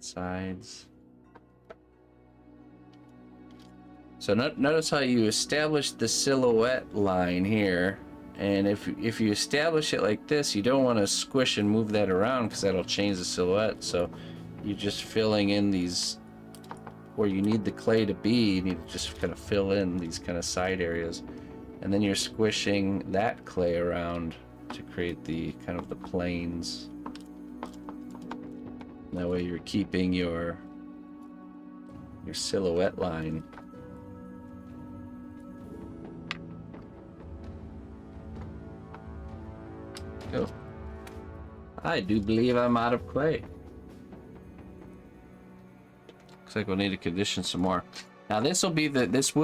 Sides. So notice how you establish the silhouette line here, and if you establish it like this, you don't want to squish and move that around because that'll change the silhouette. So you're just filling in these where you need the clay to be. You need to just kind of fill in these kind of side areas, and then you're squishing that clay around to create the kind of the planes. That way you're keeping your silhouette line. Oh, I do believe I'm out of clay. Looks like we'll need to condition some more. Now this will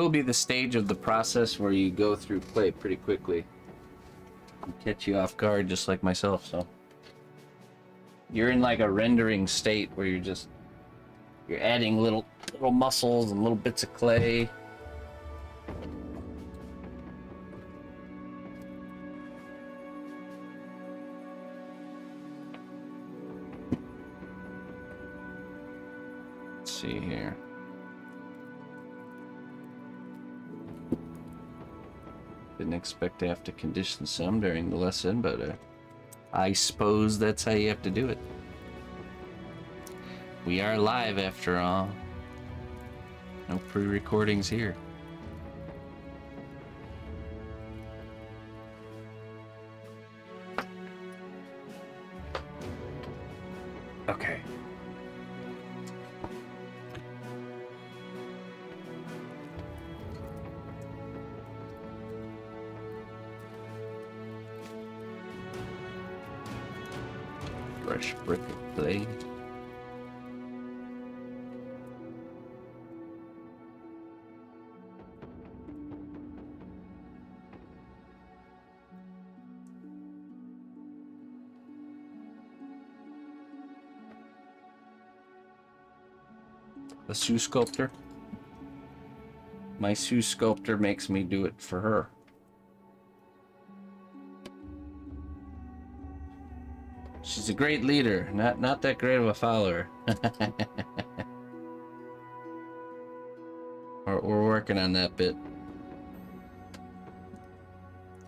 be the stage of the process where you go through clay pretty quickly and catch you off guard, just like myself. So you're in like a rendering state where you're adding little muscles and little bits of clay. Let's see here. Didn't expect to have to condition some during the lesson, but I suppose that's how you have to do it. We are live after all. No pre-recordings here. Okay. Fresh brick of clay. The Sue sculptor. My Sue sculptor makes me do it for her. She's a great leader, not that great of a follower. We're working on that bit.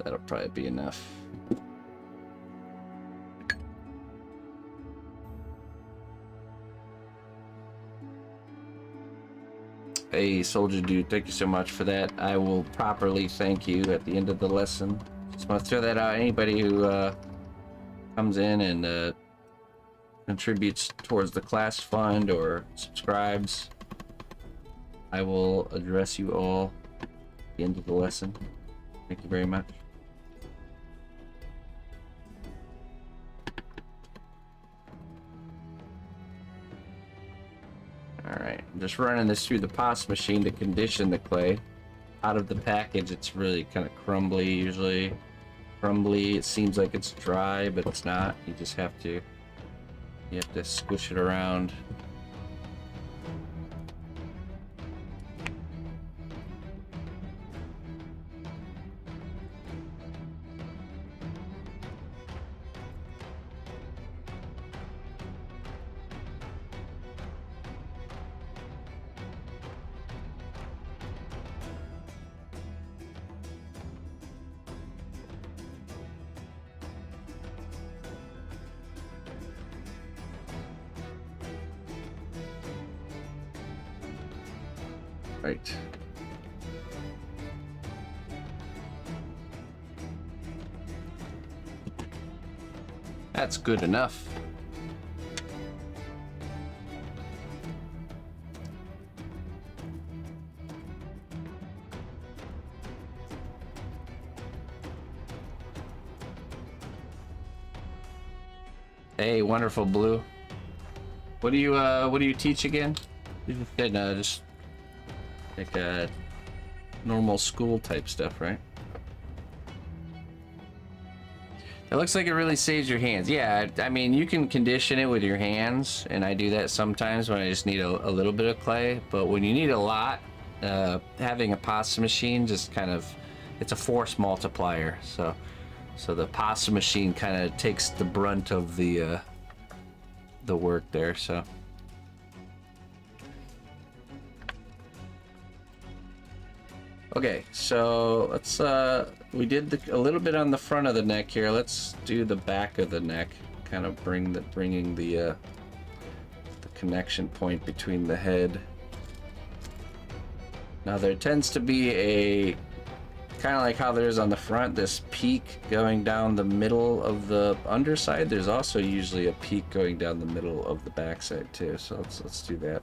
That'll probably be enough. Hey, Soldier Dude, thank you so much for that. I will properly thank you at the end of the lesson. Just want to throw that out. Anybody who comes in and contributes towards the class fund or subscribes, I will address you all at the end of the lesson. Thank you very much. Alright, I'm just running this through the POS machine to condition the clay. Out of the package, it's really kind of crumbly usually. Crumbly, it seems like it's dry, but it's not. You just have to, squish it around. Right. That's good enough. Hey, wonderful Blue. What do you teach again? You said just like normal school type stuff, right? It looks like it really saves your hands. Yeah, I mean, you can condition it with your hands, and I do that sometimes when I just need a little bit of clay. But when you need a lot, having a pasta machine just kind of, it's a force multiplier. So the pasta machine kind of takes the brunt of the work there. So. Okay, so let's we did a little bit on the front of the neck here. Let's do the back of the neck, kind of bringing the connection point between the head. Now there tends to be a kind of like how there's on the front, this peak going down the middle of the underside. There's also usually a peak going down the middle of the backside too. So let's do that.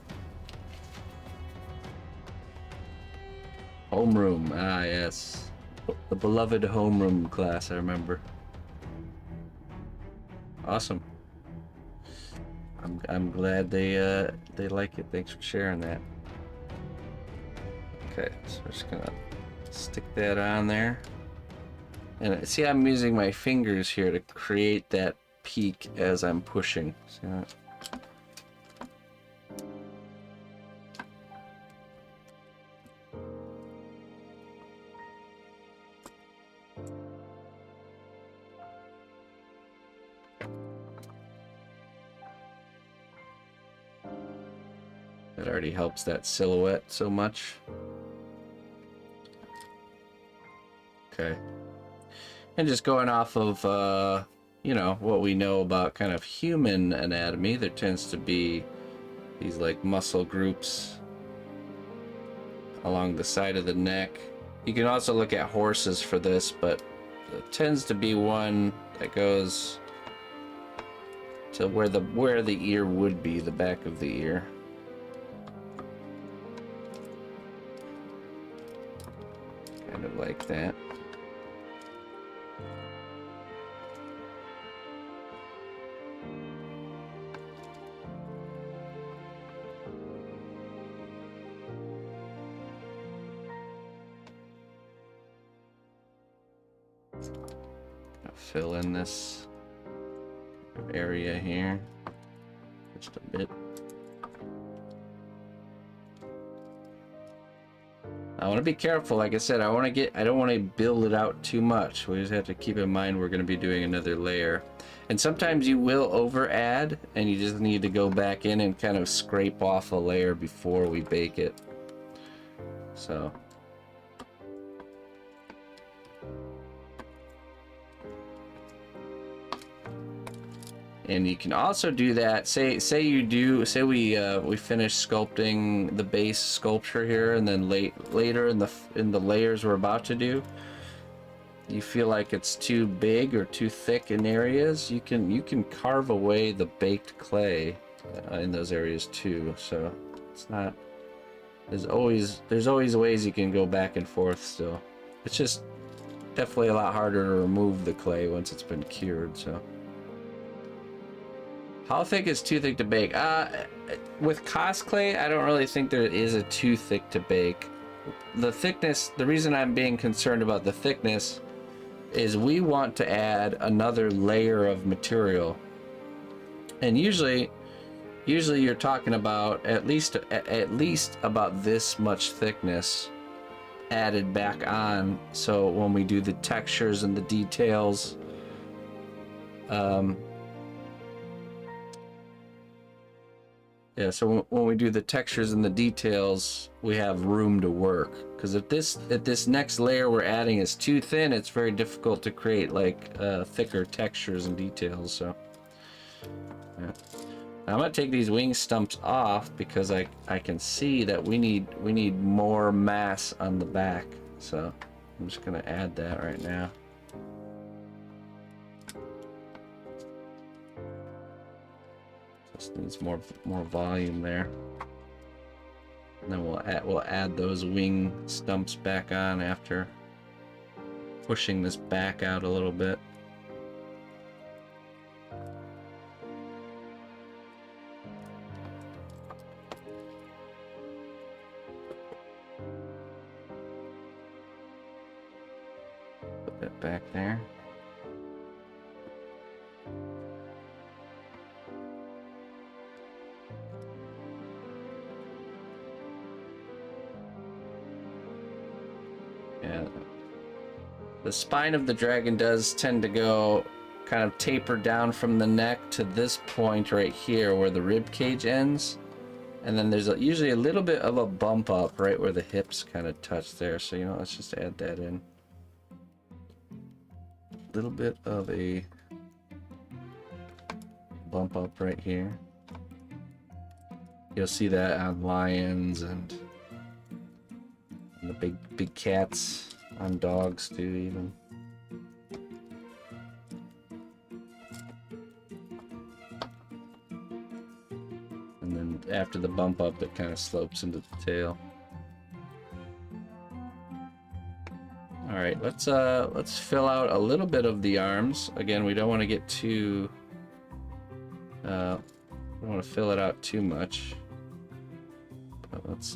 Homeroom, ah yes, the beloved homeroom class. I remember. Awesome. I'm glad they like it. Thanks for sharing that. Okay, so we're just gonna stick that on there, and see I'm using my fingers here to create that peak as I'm pushing. See that? That already helps that silhouette so much. Okay. And just going off of, you know, what we know about kind of human anatomy, there tends to be these like muscle groups along the side of the neck. You can also look at horses for this, but it tends to be one that goes to where the ear would be, the back of the ear. Kind of like that. Fill in this area here just a bit. I want to be careful. Like I said, I don't want to build it out too much. We just have to keep in mind we're going to be doing another layer, and sometimes you will over add and you just need to go back in and kind of scrape off a layer before we bake it. So and you can also do that. Say we finish sculpting the base sculpture here, and then later in the layers we're about to do, you feel like it's too big or too thick in areas, you can carve away the baked clay in those areas too. So it's not, there's always ways you can go back and forth still. It's just definitely a lot harder to remove the clay once it's been cured. So how thick is too thick to bake? With Cos clay, I don't really think there is a too thick to bake. The thickness, the reason I'm being concerned about the thickness is we want to add another layer of material. And usually you're talking about at least about this much thickness added back on. So when we do the textures and the details, yeah, so when we do the textures and the details, we have room to work. Because if this next layer we're adding is too thin, it's very difficult to create like thicker textures and details. So, yeah. I'm gonna take these wing stumps off because I can see that we need more mass on the back. So I'm just gonna add that right now. Just needs more volume there. And then we'll add those wing stumps back on after pushing this back out a little bit. Put that back there. Yeah. The spine of the dragon does tend to go kind of taper down from the neck to this point right here where the rib cage ends. And then there's usually a little bit of a bump up right where the hips kind of touch there. So, you know, let's just add that in. A little bit of a bump up right here. You'll see that on lions and the big cats, on dogs too even. And then after the bump up, it kind of slopes into the tail. All right, let's fill out a little bit of the arms. Again, we don't want to get too we don't want to fill it out too much. But let's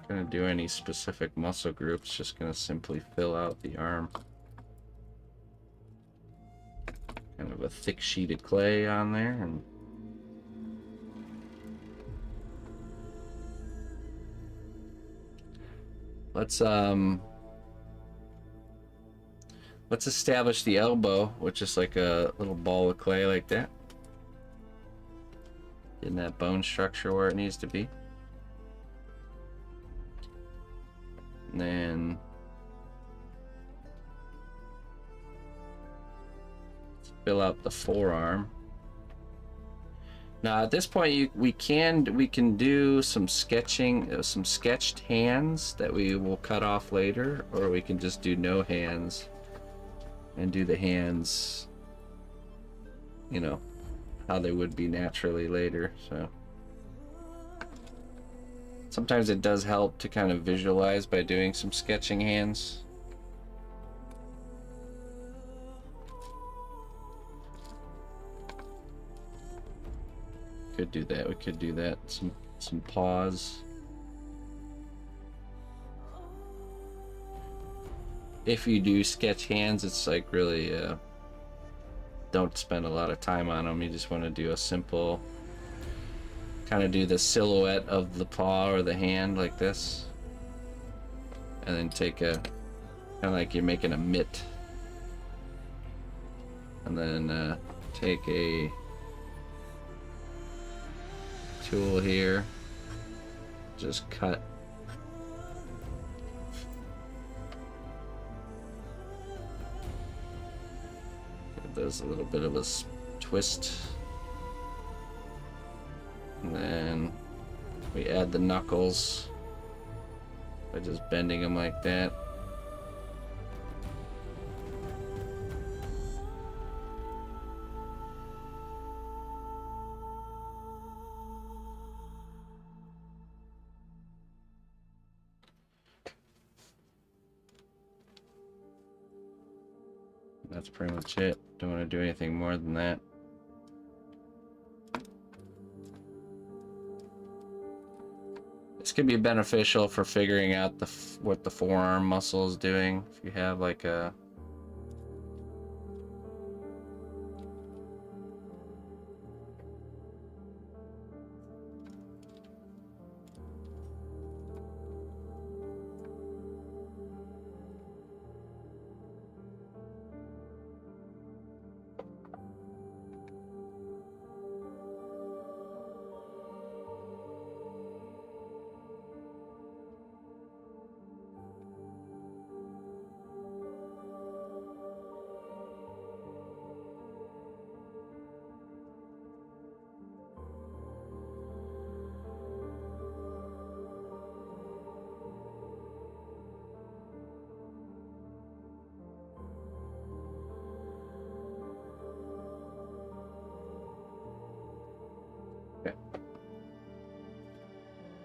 gonna do any specific muscle groups, just gonna simply fill out the arm. Kind of a thick sheet of clay on there, and let's establish the elbow with just like a little ball of clay like that. Getting that bone structure where it needs to be. And then fill out the forearm. Now at this point we can do some sketching, some sketched hands that we will cut off later, or we can just do no hands and do the hands, you know, how they would be naturally later. So sometimes it does help to kind of visualize by doing some sketching hands. Could do that. We could do that. Some paws. If you do sketch hands, it's like really don't spend a lot of time on them. You just want to do a simple, kind of do the silhouette of the paw or the hand like this, and then take a, kind of like you're making a mitt, and then take a tool here, just cut there's a little bit of a twist, and then we add the knuckles by just bending them like that. That's pretty much it. Don't want to do anything more than that. This can be beneficial for figuring out what the forearm muscle is doing. If you have like a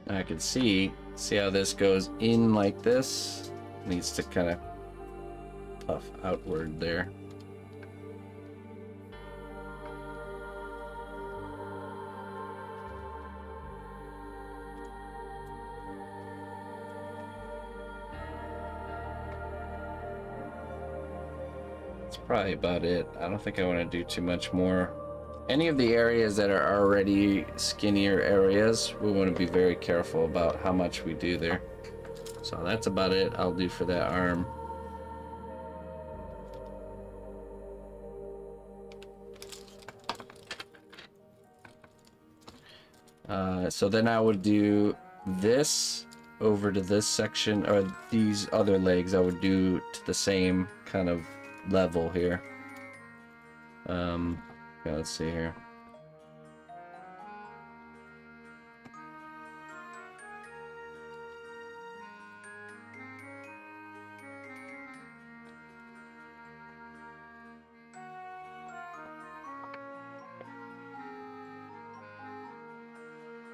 I can see how this goes in like this. Needs to kind of puff outward there. That's probably about it. I don't think I want to do too much more. Any of the areas that are already skinnier areas, we want to be very careful about how much we do there. So that's about it I'll do for that arm. So then I would do this over to this section, or these other legs I would do to the same kind of level here. Yeah, let's see here.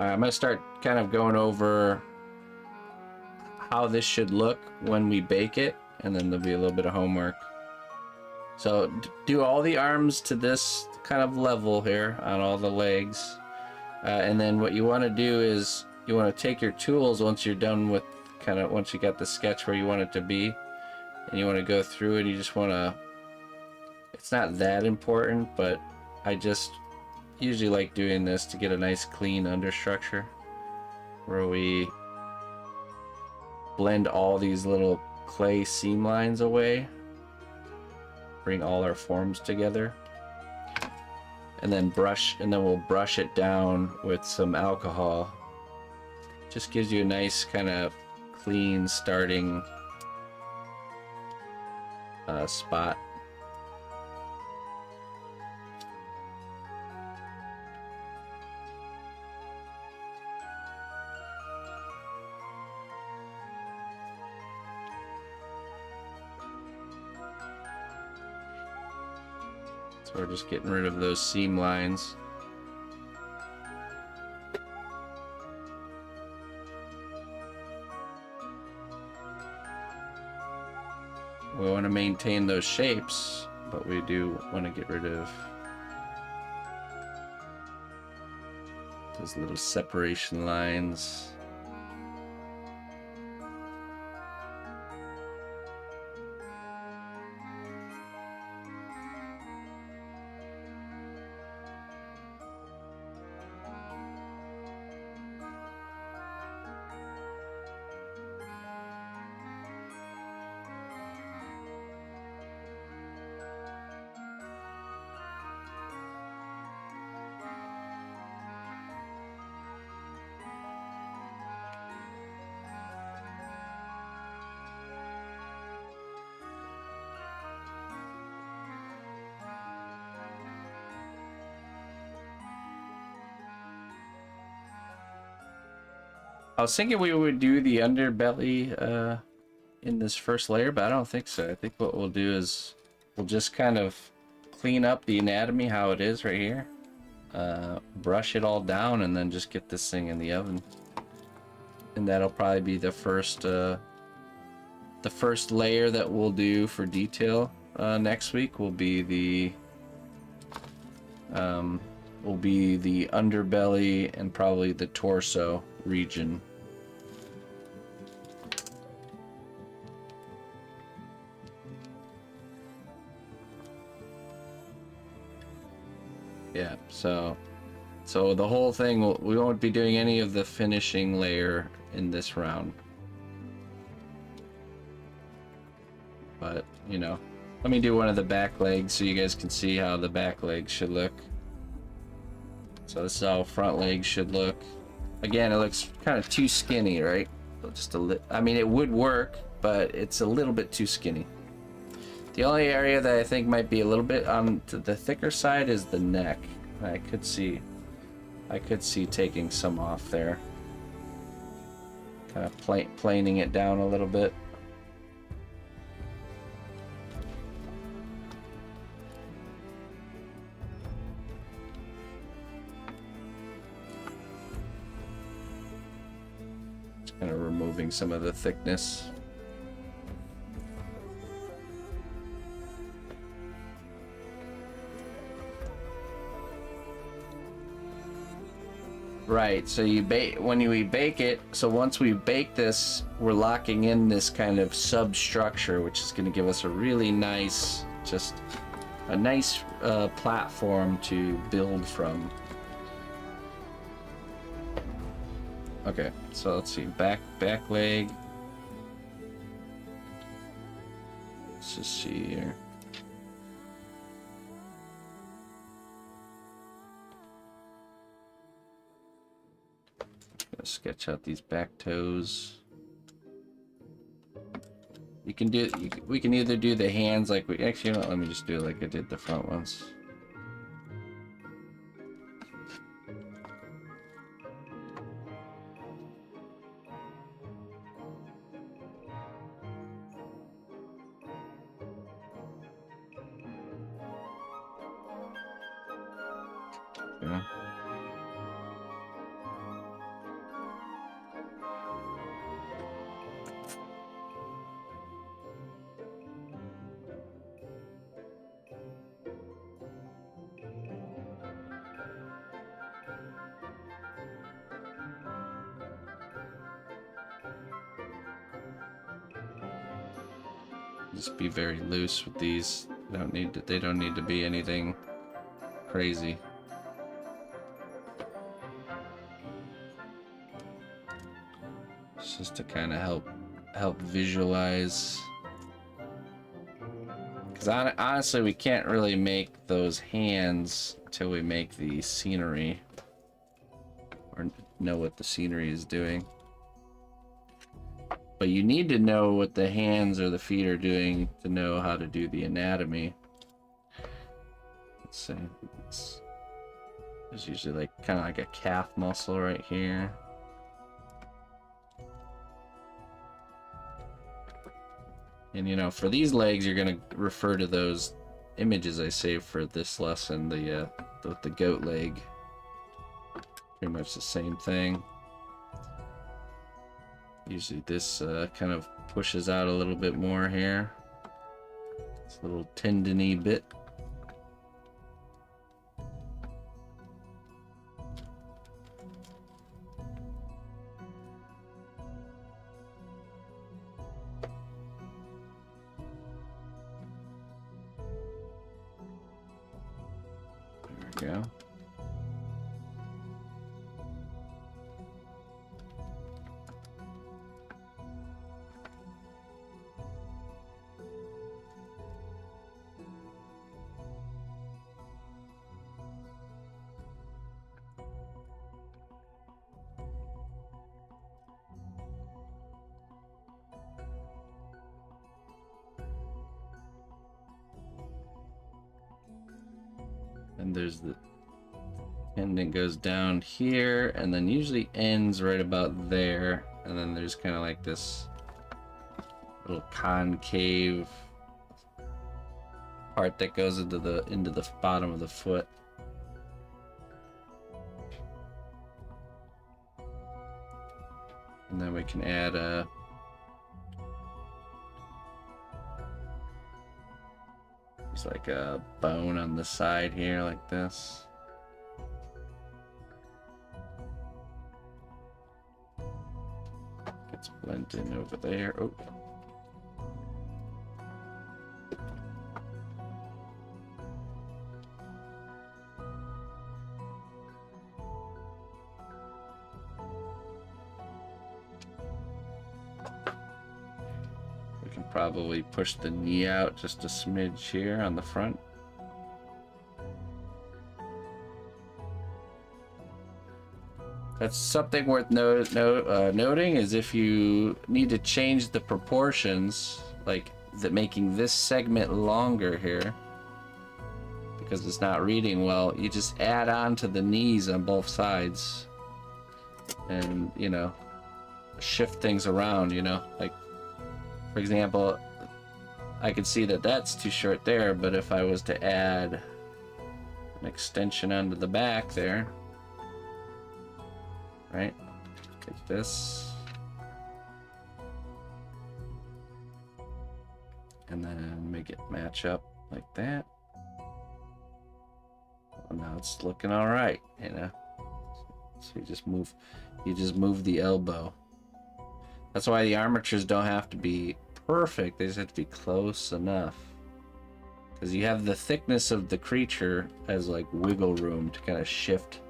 I'm gonna start kind of going over how this should look when we bake it, and then there'll be a little bit of homework. So do all the arms to this kind of level here on all the legs, and then what you want to do is you want to take your tools once you're done with once you got the sketch where you want it to be, and you want to go through and you just want to, it's not that important, but I just usually like doing this to get a nice clean understructure where we blend all these little clay seam lines away, bring all our forms together, and then we'll brush it down with some alcohol. Just gives you a nice kind of clean starting spot. So we're just getting rid of those seam lines. We want to maintain those shapes, but we do want to get rid of those little separation lines. I was thinking we would do the underbelly in this first layer, but I don't think so. I think what we'll do is we'll just kind of clean up the anatomy how it is right here, brush it all down, and then just get this thing in the oven. And that'll probably be the first layer that we'll do for detail. Next week will be the underbelly and probably the torso region. Yeah, so the whole thing, we won't be doing any of the finishing layer in this round. But, you know, let me do one of the back legs so you guys can see how the back legs should look. So this is how front legs should look. Again, it looks kind of too skinny, right? Just I mean, it would work, but it's a little bit too skinny. The only area that I think might be a little bit on the thicker side is the neck. I could see taking some off there. Kind of planing it down a little bit. removing some of the thickness. Right, so you bake when we bake it. So once we bake this, we're locking in this kind of substructure, which is going to give us a really nice, just a nice platform to build from. Okay, so let's see, back leg. Let's just see here. Sketch out these back toes. You can do. We can either do the hands like we actually. You know, let me just do it like I did the front ones. Yeah. Just be very loose with these. They don't need to be anything crazy. It's just to kind of help visualize. Because honestly, we can't really make those hands until we make the scenery or know what the scenery is doing. But you need to know what the hands or the feet are doing to know how to do the anatomy. Let's see. There's usually like kind of like a calf muscle right here. And you know, for these legs, you're gonna refer to those images I saved for this lesson. The goat leg. Pretty much the same thing. Usually this kind of pushes out a little bit more here. It's a little tendony bit. There we go. And there's the tendon goes down here and then usually ends right about there, and then there's kind of like this little concave part that goes into the bottom of the foot. And then we can add a there's like a bone on the side here, like this. Gets blended in over there. Oh. Probably push the knee out just a smidge here on the front. That's something worth noting is if you need to change the proportions, like making this segment longer here because it's not reading well, you just add on to the knees on both sides and, you know, shift things around, you know, like for example, I could see that that's too short there, but if I was to add an extension onto the back there, right, like this, and then make it match up like that. Well, now it's looking all right, you know. So you just move the elbow. That's why the armatures don't have to be perfect, they just have to be close enough. Because you have the thickness of the creature as like wiggle room to kind of shift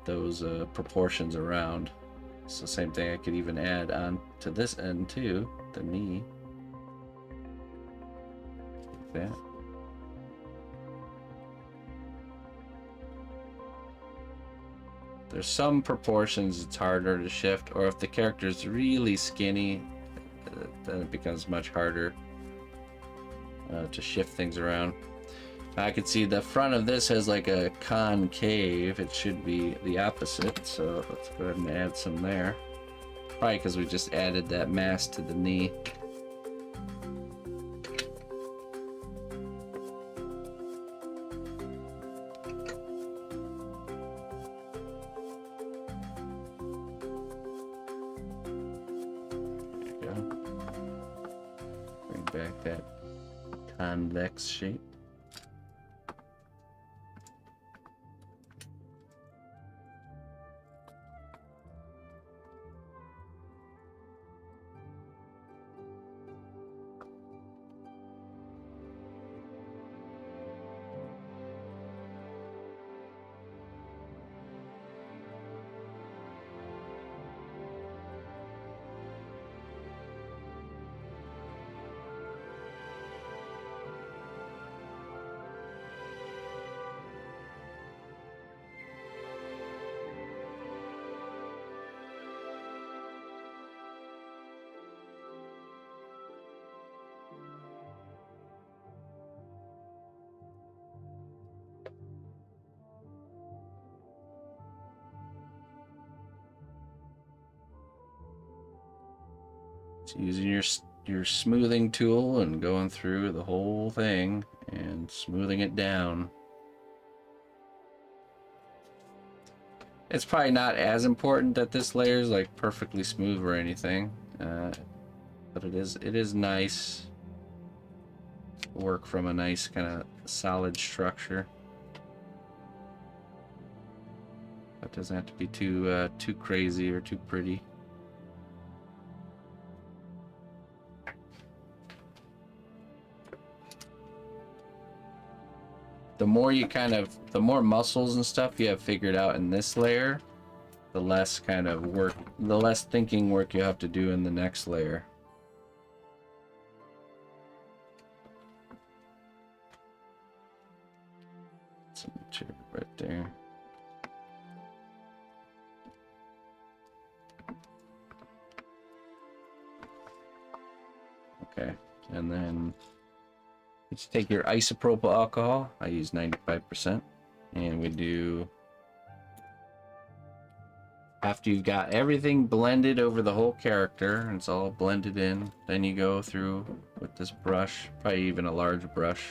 those proportions around. It's the same thing I could even add on to this end too, the knee. Like that. There's some proportions it's harder to shift, or if the character's really skinny, then it becomes much harder to shift things around. I can see the front of this has like a concave. It should be the opposite, so let's go ahead and add some there. Probably because we just added that mass to the knee. Back that convex shape. So using your smoothing tool and going through the whole thing and smoothing it down. It's probably not as important that this layer is like perfectly smooth or anything, but it is nice to work from a nice kind of solid structure. It doesn't have to be too crazy or too pretty. The more muscles and stuff you have figured out in this layer, the less the less thinking work you have to do in the next layer. Some material right there. Okay, and then let's take your isopropyl alcohol. I use 95%. And we do, after you've got everything blended over the whole character, and it's all blended in, then you go through with this brush, probably even a large brush.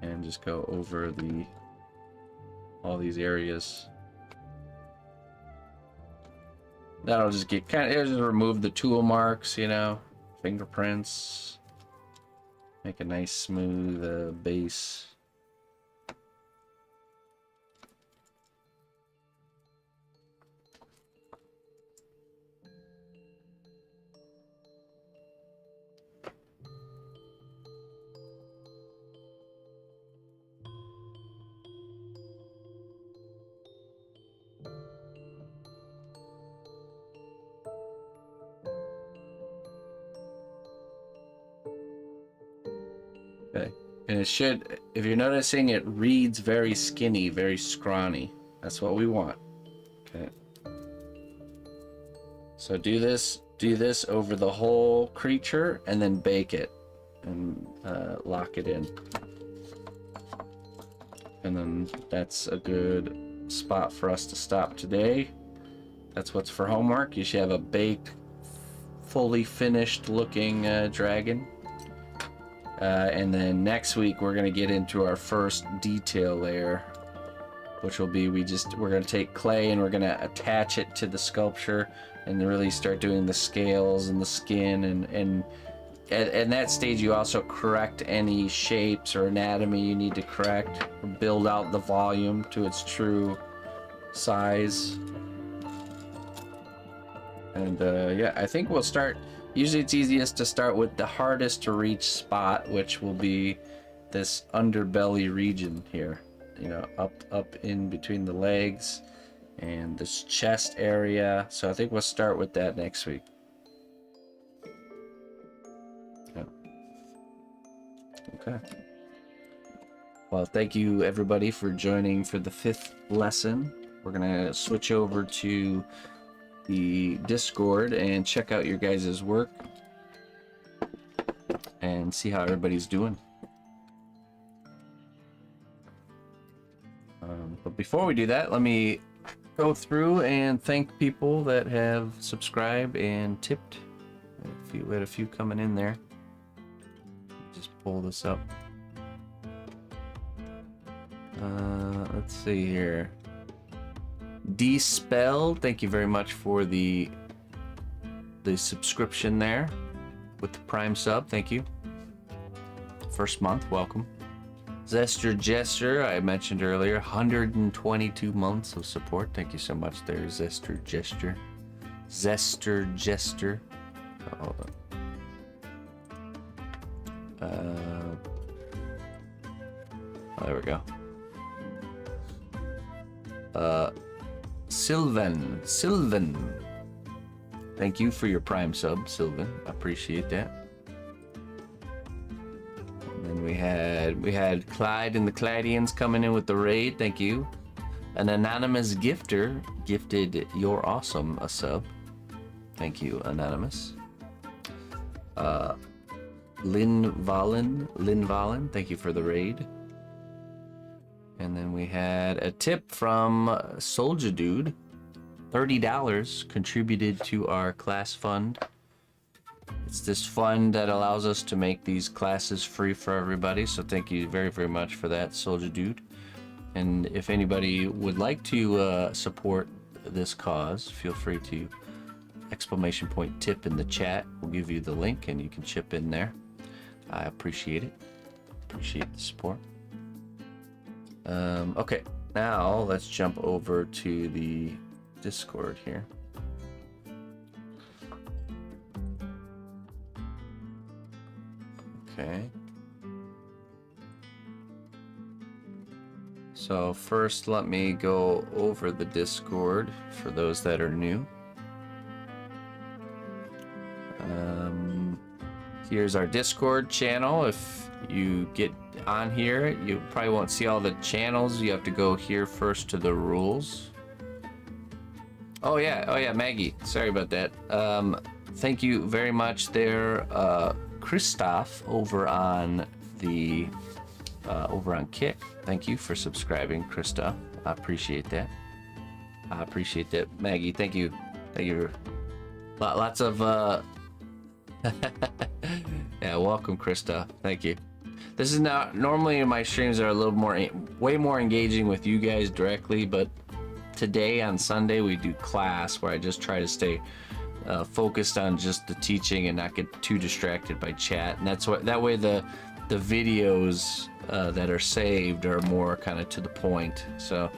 And just go over all these areas. That'll just get it'll just remove the tool marks, you know, fingerprints. Make a nice smooth base. Okay, and it should, if you're noticing, it reads very skinny, very scrawny. That's what we want. Okay. So do this over the whole creature and then bake it and lock it in. And then that's a good spot for us to stop today. That's what's for homework. You should have a baked, fully finished looking dragon. And then next week we're going to get into our first detail layer. which will be we're going to take clay and we're going to attach it to the sculpture and really start doing the scales and the skin, and at that stage you also correct any shapes or anatomy you need to correct, build out the volume to its true size. And yeah, I think we'll start, usually it's easiest to start with the hardest to reach spot, which will be this underbelly region here, you know, up in between the legs and this chest area. So I think we'll start with that next week. Yeah. Okay. Well, thank you everybody for joining for the 5th lesson. We're gonna switch over to the Discord and check out your guys' work and see how everybody's doing. But before we do that, let me go through and thank people that have subscribed and tipped. We had a few coming in there. Just pull this up. Let's see here. D-Spell, thank you very much for the subscription there with the Prime sub. Thank you. First month, welcome. Zester Jester, I mentioned earlier, 122 months of support. Thank you so much there, Zester Jester. Zester Jester. Oh, hold on. Oh, there we go. Sylvan. Thank you for your Prime sub, Sylvan. I appreciate that. And we had Clyde and the Clydians coming in with the raid. Thank you. An anonymous gifter gifted You're Awesome a sub. Thank you, anonymous. Lynn Valen, thank you for the raid. And then we had a tip from Soldier Dude, $30 contributed to our class fund. It's this fund that allows us to make these classes free for everybody, so thank you very, very much for that, Soldier Dude. And if anybody would like to support this cause, feel free to !tip in the chat. We'll give you the link and you can chip in there. I appreciate it. Appreciate the support. Okay, now let's jump over to the Discord here. Okay. So first, let me go over the Discord for those that are new. Here's our Discord channel. If you get on here, you probably won't see all the channels. You have to go here first to the rules. Oh yeah, Maggie. Sorry about that. Thank you very much there, Christoph over on Kick. Thank you for subscribing, Christoph. I appreciate that. Maggie. Thank you. Lots of yeah, welcome, Krista. Thank you. This is not normally my streams are a little more, way more engaging with you guys directly, but today on Sunday we do class where I just try to stay focused on just the teaching and not get too distracted by chat. And that way the videos that are saved are more kind of to the point. So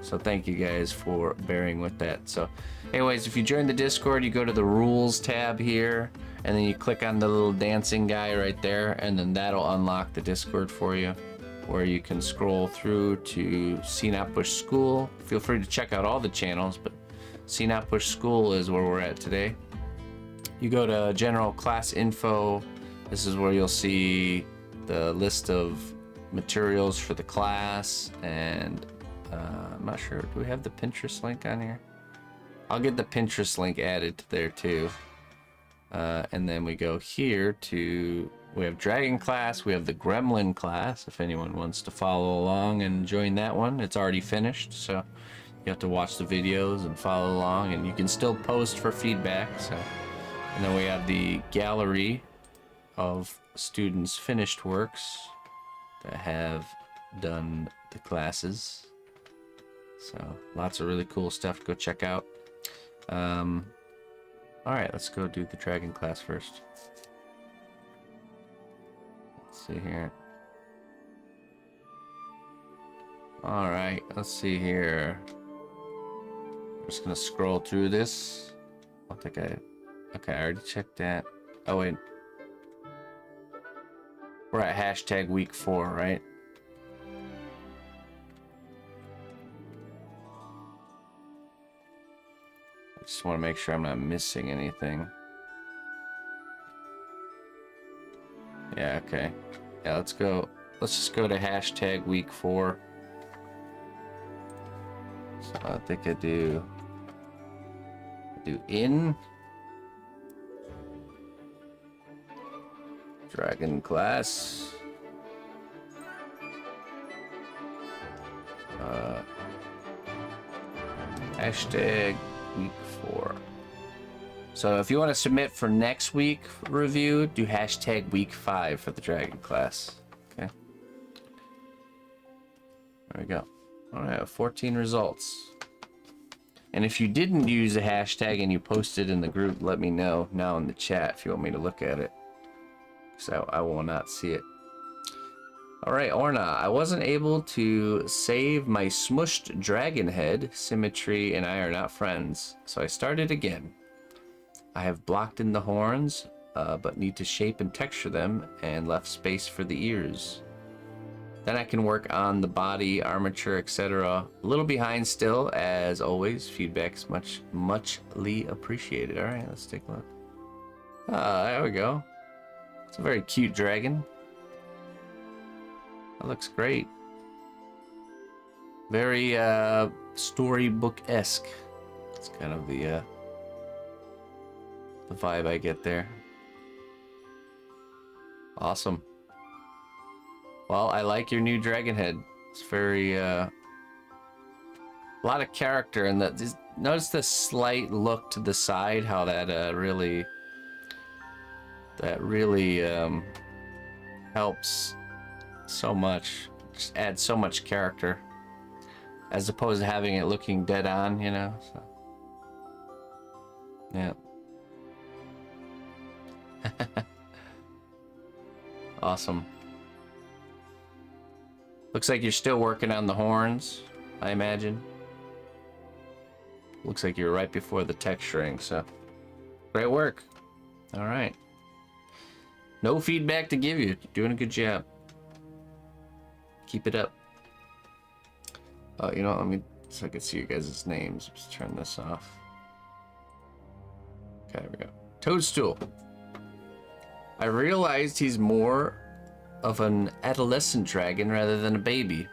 thank you guys for bearing with that. So anyways, if you join the Discord, you go to the rules tab here, and then you click on the little dancing guy right there, and then that'll unlock the Discord for you, where you can scroll through to cnotbusch School. Feel free to check out all the channels, but cnotbusch School is where we're at today. You go to general class info. This is where you'll see the list of materials for the class, and I'm not sure, do we have the Pinterest link on here? I'll get the Pinterest link added to there too. And then we go here to, we have Dragon class, we have the Gremlin class, if anyone wants to follow along and join that one. It's already finished, so you have to watch the videos and follow along, and you can still post for feedback. So, and then we have the gallery of students' finished works that have done the classes. So lots of really cool stuff to go check out. All right, let's go do the dragon class first. Let's see here. All right, let's see here. I'm just gonna scroll through this. I think okay, I already checked that. Oh wait, we're at hashtag week 4, right? I just want to make sure I'm not missing anything. Yeah, okay. Yeah, let's go. Let's just go to hashtag week 4. So I think I do in dragon class. Hashtag week 4. So if you want to submit for next week review, do hashtag week 5 for the dragon class. Okay. There we go. All right, 14 results. And if you didn't use a hashtag and you posted in the group, let me know now in the chat if you want me to look at it. So I will not see it. All right, Orna, I wasn't able to save my smushed dragon head. Symmetry and I are not friends, so I started again. I have blocked in the horns, but need to shape and texture them and left space for the ears. Then I can work on the body, armature, etc. A little behind still, as always. Feedback's muchly appreciated. All right, let's take a look. There we go. It's a very cute dragon. That looks great. Very storybook-esque. It's kind of the vibe I get there. Awesome. Well, I like your new dragon head. It's very a lot of character, and that. Notice the slight look to the side. How that really helps so much. Just adds so much character, as opposed to having it looking dead on. You know. So. Yeah. Awesome. Looks like you're still working on the horns, I imagine. Looks like you're right before the texturing, so great work. All right. No feedback to give you. You're doing a good job. Keep it up. Oh, you know what? Let me, so I can see you guys' names. Just turn this off. Okay, there we go. Toadstool. I realized he's more of an adolescent dragon rather than a baby.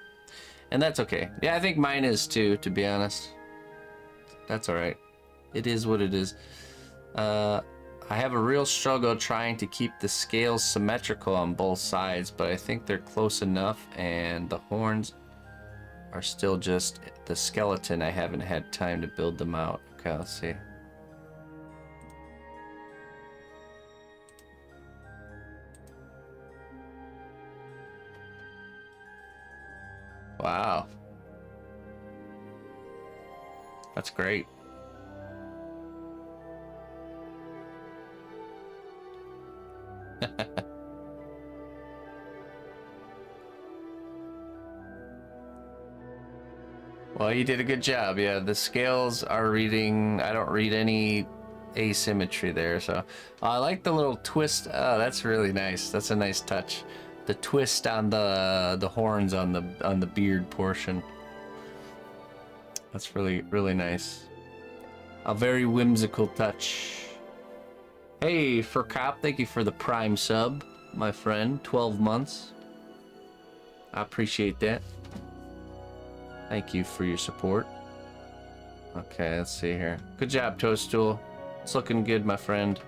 And that's okay. Yeah, I think mine is too, to be honest. That's alright. It is what it is. I have a real struggle trying to keep the scales symmetrical on both sides, but I think they're close enough, and the horns are still just the skeleton. I haven't had time to build them out. Okay, let's see. Wow. That's great. Well, you did a good job. Yeah, the scales are reading. I don't read any asymmetry there, so I like the little twist. Oh, that's really nice. That's a nice touch. The twist on the horns on the beard portion. That's really nice. A very whimsical touch. Hey, for Cop, thank you for the Prime sub, my friend. 12 months. I appreciate that. Thank you for your support. Okay, let's see here. Good job, Toadstool. It's looking good, my friend.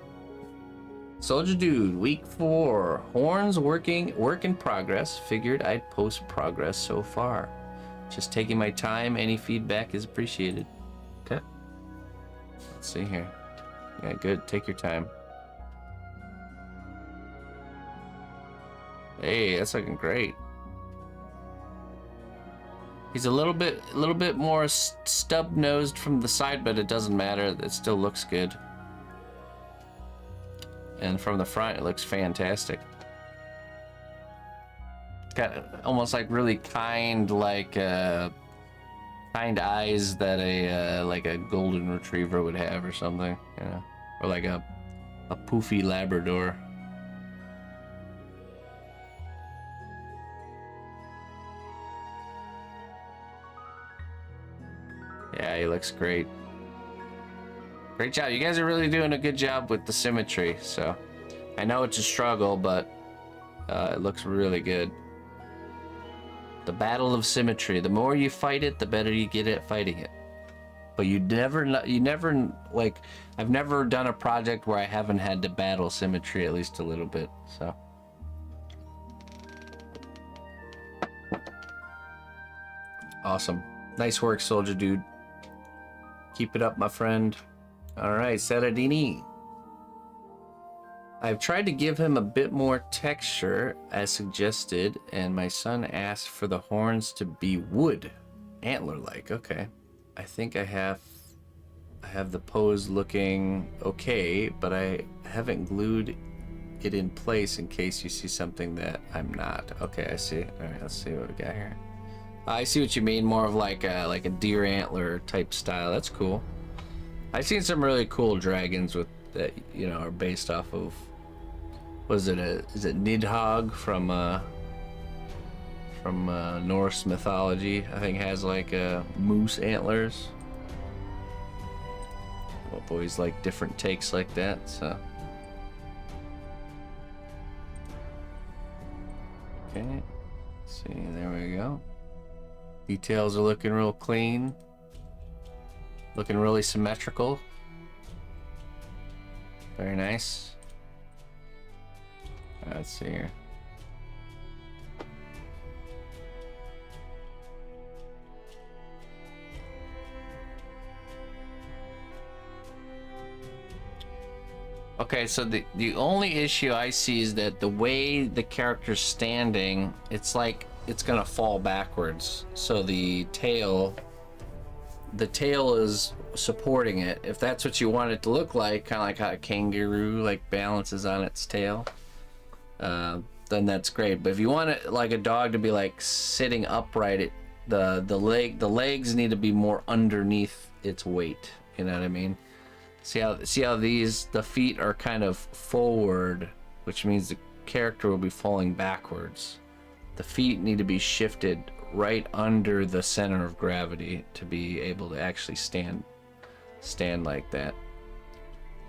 Soldier Dude, week 4. Horns work in progress. Figured I'd post progress so far. Just taking my time. Any feedback is appreciated. Okay. Let's see here. Yeah, good. Take your time. Hey, that's looking great. He's a little bit more stub-nosed from the side, but it doesn't matter. It still looks good. And from the front, it looks fantastic. Got almost like really kind, like kind eyes that a like a golden retriever would have, or something, you know, or like a poofy Labrador. Yeah, he looks great. Great job. You guys are really doing a good job with the symmetry. So I know it's a struggle, but it looks really good. The battle of symmetry. The more you fight it, the better you get at fighting it. But you never, like, I've never done a project where I haven't had to battle symmetry at least a little bit, so. Awesome. Nice work, soldier dude. Keep it up, my friend. All right, Saradini. I've tried to give him a bit more texture as suggested, and my son asked for the horns to be wood, antler-like. Okay. I think I have the pose looking okay, but I haven't glued it in place in case you see something that I'm not. Okay, I see. All right, let's see what we got here. I see what you mean, more of like a deer antler type style. That's cool. I've seen some really cool dragons with that, you know, are based off of, is it Nidhogg from Norse mythology? I think has like moose antlers. I've always like different takes like that, so. Okay, let's see, there we go. Details are looking real clean. Looking really symmetrical. Very nice. Let's see here. Okay, so the only issue I see is that the way the character's standing, it's like it's gonna fall backwards. So the tail is supporting it. If that's what you want it to look like, kind of like how a kangaroo like balances on its tail, then that's great. But if you want it like a dog to be like sitting upright, the legs need to be more underneath its weight. You know what I mean? See how the feet are kind of forward, which means the character will be falling backwards. The feet need to be shifted right under the center of gravity to be able to actually stand like that.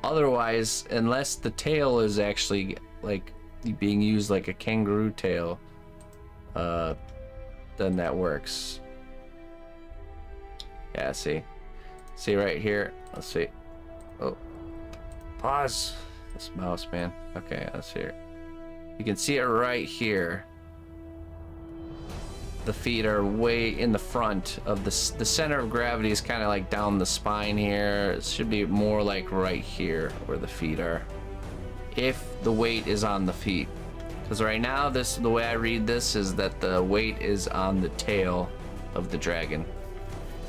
Otherwise, unless the tail is actually like being used like a kangaroo tail, then that works. Yeah, see right here. Let's see. Oh, pause this mouse, man. Okay, let's see it. You can see it right here. The feet are way in the front of the center of gravity is kind of like down the spine here. It should be more like right here where the feet are, if the weight is on the feet. Because right now, the way I read this is that the weight is on the tail of the dragon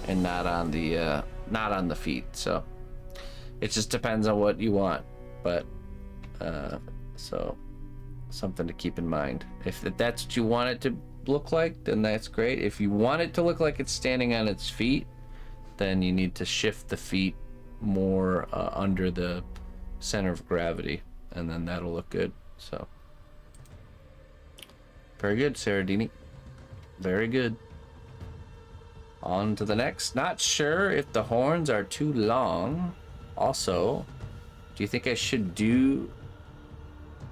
and not on the feet. So it just depends on what you want, but so something to keep in mind. If that's what you want it to look like, then that's great. If you want it to look like it's standing on its feet, then you need to shift the feet more under the center of gravity, and then that'll look good. So very good, Saradini. Very good. On to the next. Not sure if the horns are too long. Also, do you think I should do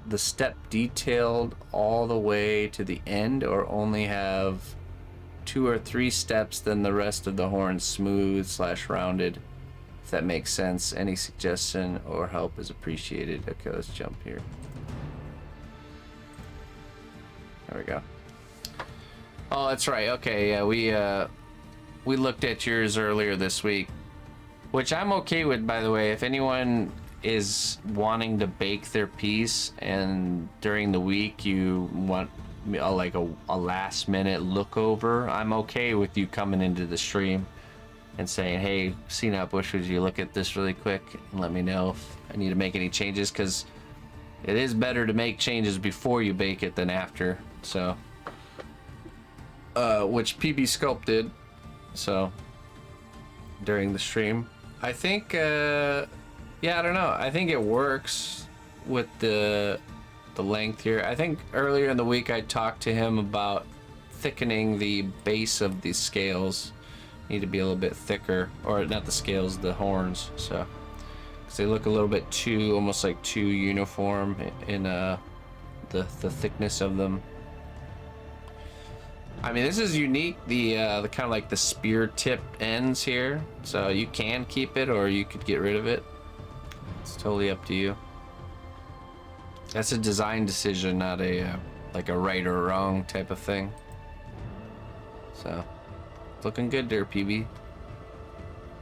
the step detailed all the way to the end, or only have 2 or 3 steps, then the rest of the horn smooth / rounded? If that makes sense. Any suggestion or help is appreciated. Okay, let's jump here. There we go. Oh, that's right. Okay, yeah, we looked at yours earlier this week, which I'm okay with, by the way. If anyone is wanting to bake their piece and during the week you want a last minute look over, I'm okay with you coming into the stream and saying, hey, cnotbusch, would you look at this really quick and let me know if I need to make any changes, because it is better to make changes before you bake it than after. So which PB Sculpt did, so during the stream. I think yeah, I don't know, I think it works with the length here. I think earlier in the week I talked to him about thickening the base of the scales. Need to be a little bit thicker, or not the scales, the horns, so because they look a little bit too, almost like too uniform in the thickness of them. I mean, this is unique, the kind of like the spear tip ends here, so you can keep it or you could get rid of it. It's totally up to you. That's a design decision, not a like a right or wrong type of thing. So looking good there, PB.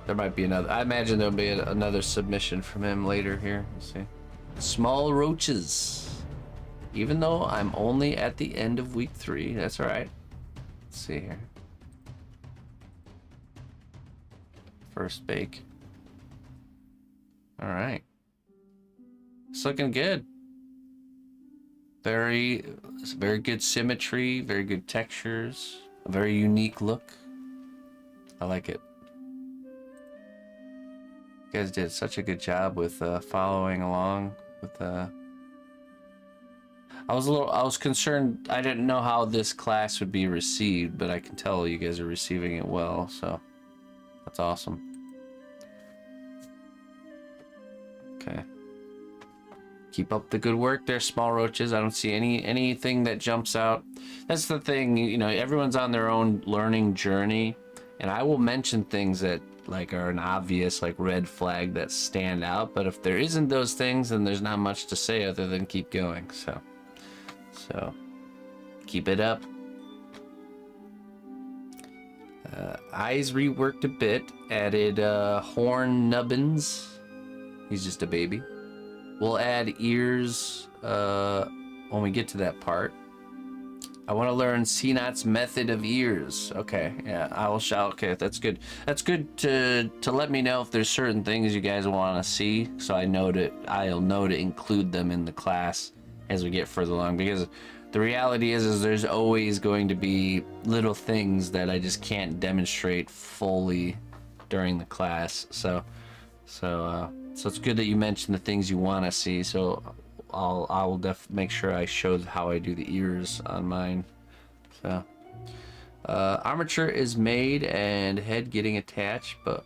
There might be another, I imagine there'll be another submission from him later here. Let's see. Small roaches. Even though I'm only at the end of week 3, that's all right. Let's see here. First bake. All right. It's looking good. Very good symmetry, very good textures, a very unique look. I like it. You guys did such a good job with following along with I was concerned. I didn't know how this class would be received, but I can tell you guys are receiving it well, so that's awesome. Okay. Keep up the good work there, small roaches. I don't see anything that jumps out. That's the thing, you know, everyone's on their own learning journey, and I will mention things that like are an obvious like red flag that stand out, but if there isn't those things, then there's not much to say other than keep going. So keep it up. Eyes reworked a bit, added horn nubbins. He's just a baby. We'll add ears when we get to that part. I want to learn CNOT's method of ears. Okay, yeah, I will shout. Okay, that's good. That's good to let me know if there's certain things you guys want to see, so I'll know to include them in the class as we get further along. Because the reality is there's always going to be little things that I just can't demonstrate fully during the class. So it's good that you mentioned the things you want to see. So I will make sure I show how I do the ears on mine. So armature is made and head getting attached, but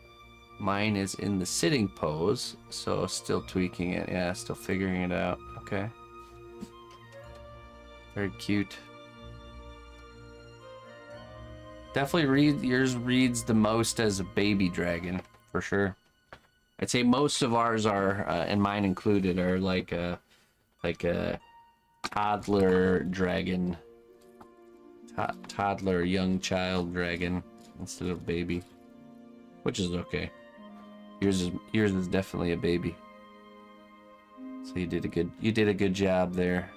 mine is in the sitting pose, so still tweaking it. Yeah, still figuring it out. Okay, very cute. Definitely yours reads the most as a baby dragon for sure. I'd say most of ours are, and mine included, are like a toddler dragon, toddler young child dragon instead of baby, which is okay. Yours is definitely a baby. So you did a good job there.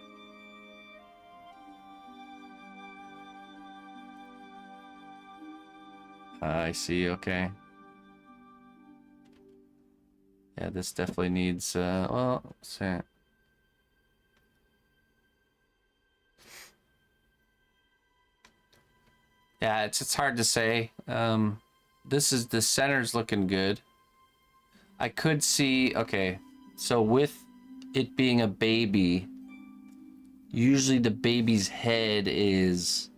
I see. Okay. Yeah, this definitely needs, well, let's see. Yeah, it's hard to say. The center's looking good. I could see, okay, so with it being a baby, usually the baby's head is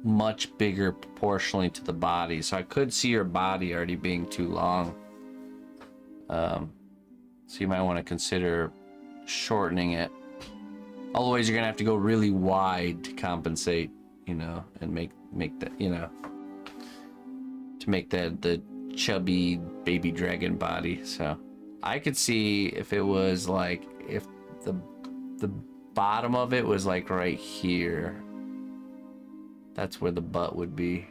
much bigger proportionally to the body. So I could see your body already being too long. So you might want to consider shortening it. Otherwise, you're gonna have to go really wide to compensate, you know, and make that, you know, to make that the chubby baby dragon body. So I could see if it was like, if the bottom of it was like right here, that's where the butt would be.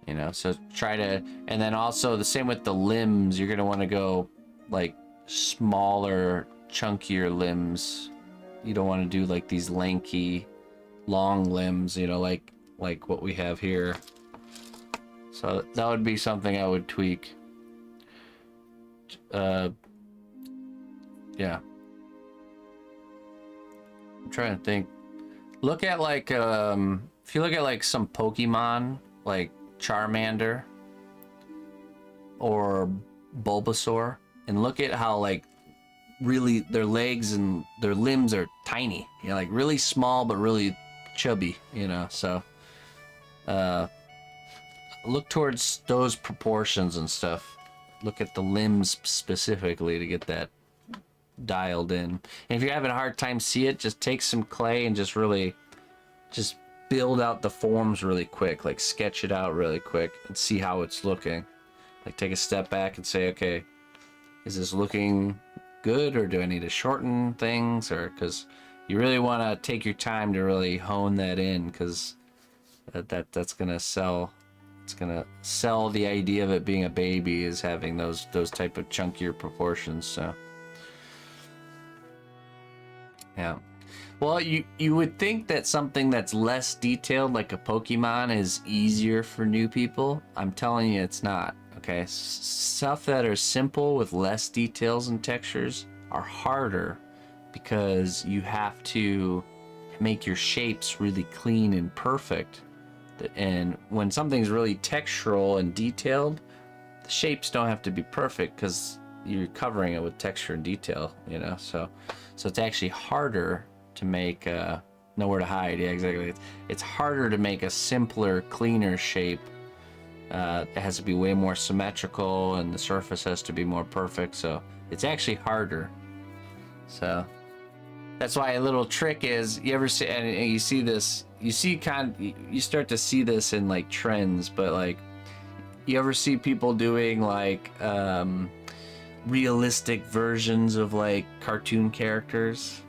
You know, so try to, and then also the same with the limbs. You're gonna want to go like smaller, chunkier limbs You don't want to do like these lanky, long limbs, you know, like what we have here. So that would be something I would tweak. Yeah. I'm trying to think. Look at like, if you look at like some Pokemon, like Charmander or Bulbasaur, and look at how like really their legs and their limbs are tiny, you know, like really small but really chubby, you know. So look towards those proportions and stuff. Look at the limbs specifically to get that dialed in. And if you're having a hard time see it, just take some clay and just really just build out the forms really quick, like sketch it out really quick and see how it's looking. Like take a step back and say, okay, is this looking good, or do I need to shorten things? Or because you really want to take your time to really hone that in, because that's gonna sell. It's gonna sell the idea of it being a baby is having those type of chunkier proportions. So yeah. Well, you would think that something that's less detailed, like a Pokemon, is easier for new people. I'm telling you, it's not. Okay, stuff that are simple with less details and textures are harder because you have to make your shapes really clean and perfect. And when something's really textural and detailed, the shapes don't have to be perfect because you're covering it with texture and detail, you know. So it's actually harder to make nowhere to hide. Yeah, exactly. It's harder to make a simpler, cleaner shape. It has to be way more symmetrical, and the surface has to be more perfect. So it's actually harder. So that's why a little trick is, you ever see, and you see this, you start to see this in like trends, but like you ever see people doing like realistic versions of like cartoon characters?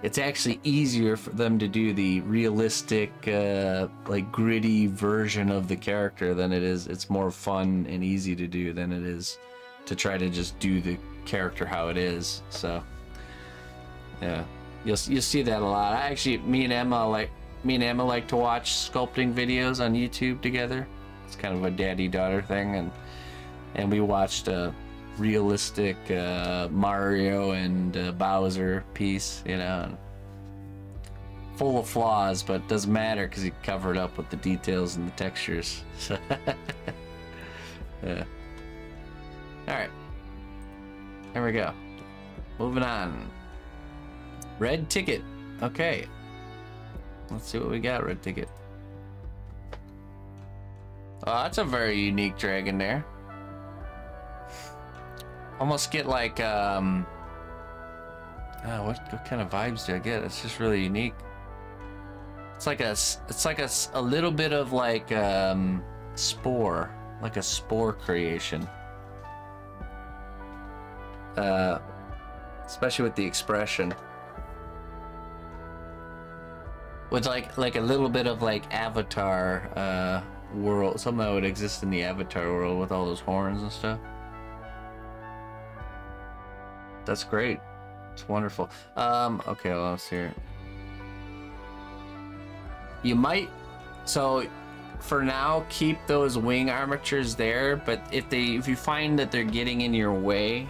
It's actually easier for them to do the realistic, like gritty version of the character than it is. It's more fun and easy to do than it is to try to just do the character how it is. So yeah, you'll see that a lot. Me and Emma like to watch sculpting videos on YouTube together. It's kind of a daddy-daughter thing, and we watched a realistic Mario and Bowser piece, you know, and full of flaws, but it doesn't matter because he covered up with the details and the textures. Yeah. All right, there we go. Moving on. Red ticket. Okay, let's see what we got. Red ticket. Oh, that's a very unique dragon there. Almost get like what kind of vibes do I get? It's just really unique. It's like a little bit of like spore, like a spore creation. Especially with the expression. With like a little bit of like Avatar world, something that would exist in the Avatar world with all those horns and stuff. That's great. It's wonderful. Okay, well, let's hear it. You might, so for now, keep those wing armatures there, but if you find that they're getting in your way,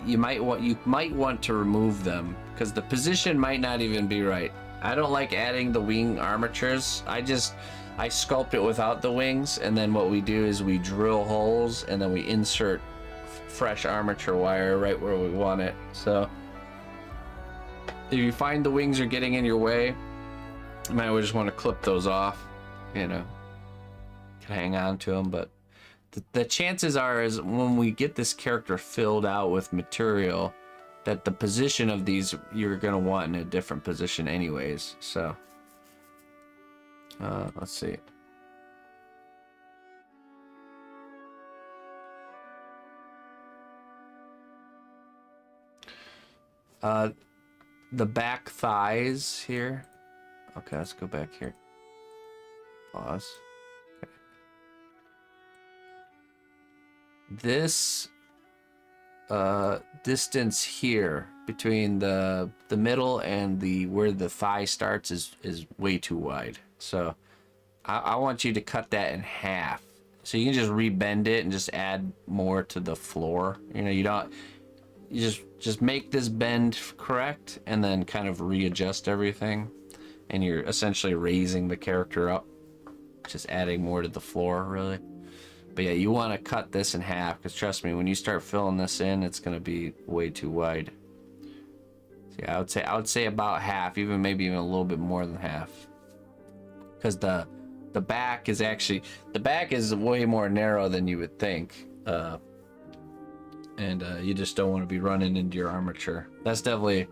you might want to remove them, because the position might not even be right. I don't like adding the wing armatures. I sculpt it without the wings, and then what we do is we drill holes and then we insert fresh armature wire right where we want it. So if you find the wings are getting in your way, you might just want to clip those off, you know, can hang on to them. But the chances are is when we get this character filled out with material, that the position of these you're gonna want in a different position anyways. So let's see. The back thighs here. Okay, let's go back here. Pause. Okay. This distance here between the middle and the where the thigh starts is way too wide. So I want you to cut that in half. So you can just rebend it and just add more to the floor. You know, you just make this bend correct and then kind of readjust everything. And you're essentially raising the character up, just adding more to the floor, really. But yeah, you want to cut this in half, because trust me, when you start filling this in, it's going to be way too wide. So yeah, I would say about half, even maybe even a little bit more than half. Because the back is actually, the back is way more narrow than you would think. And you just don't want to be running into your armature. That's definitely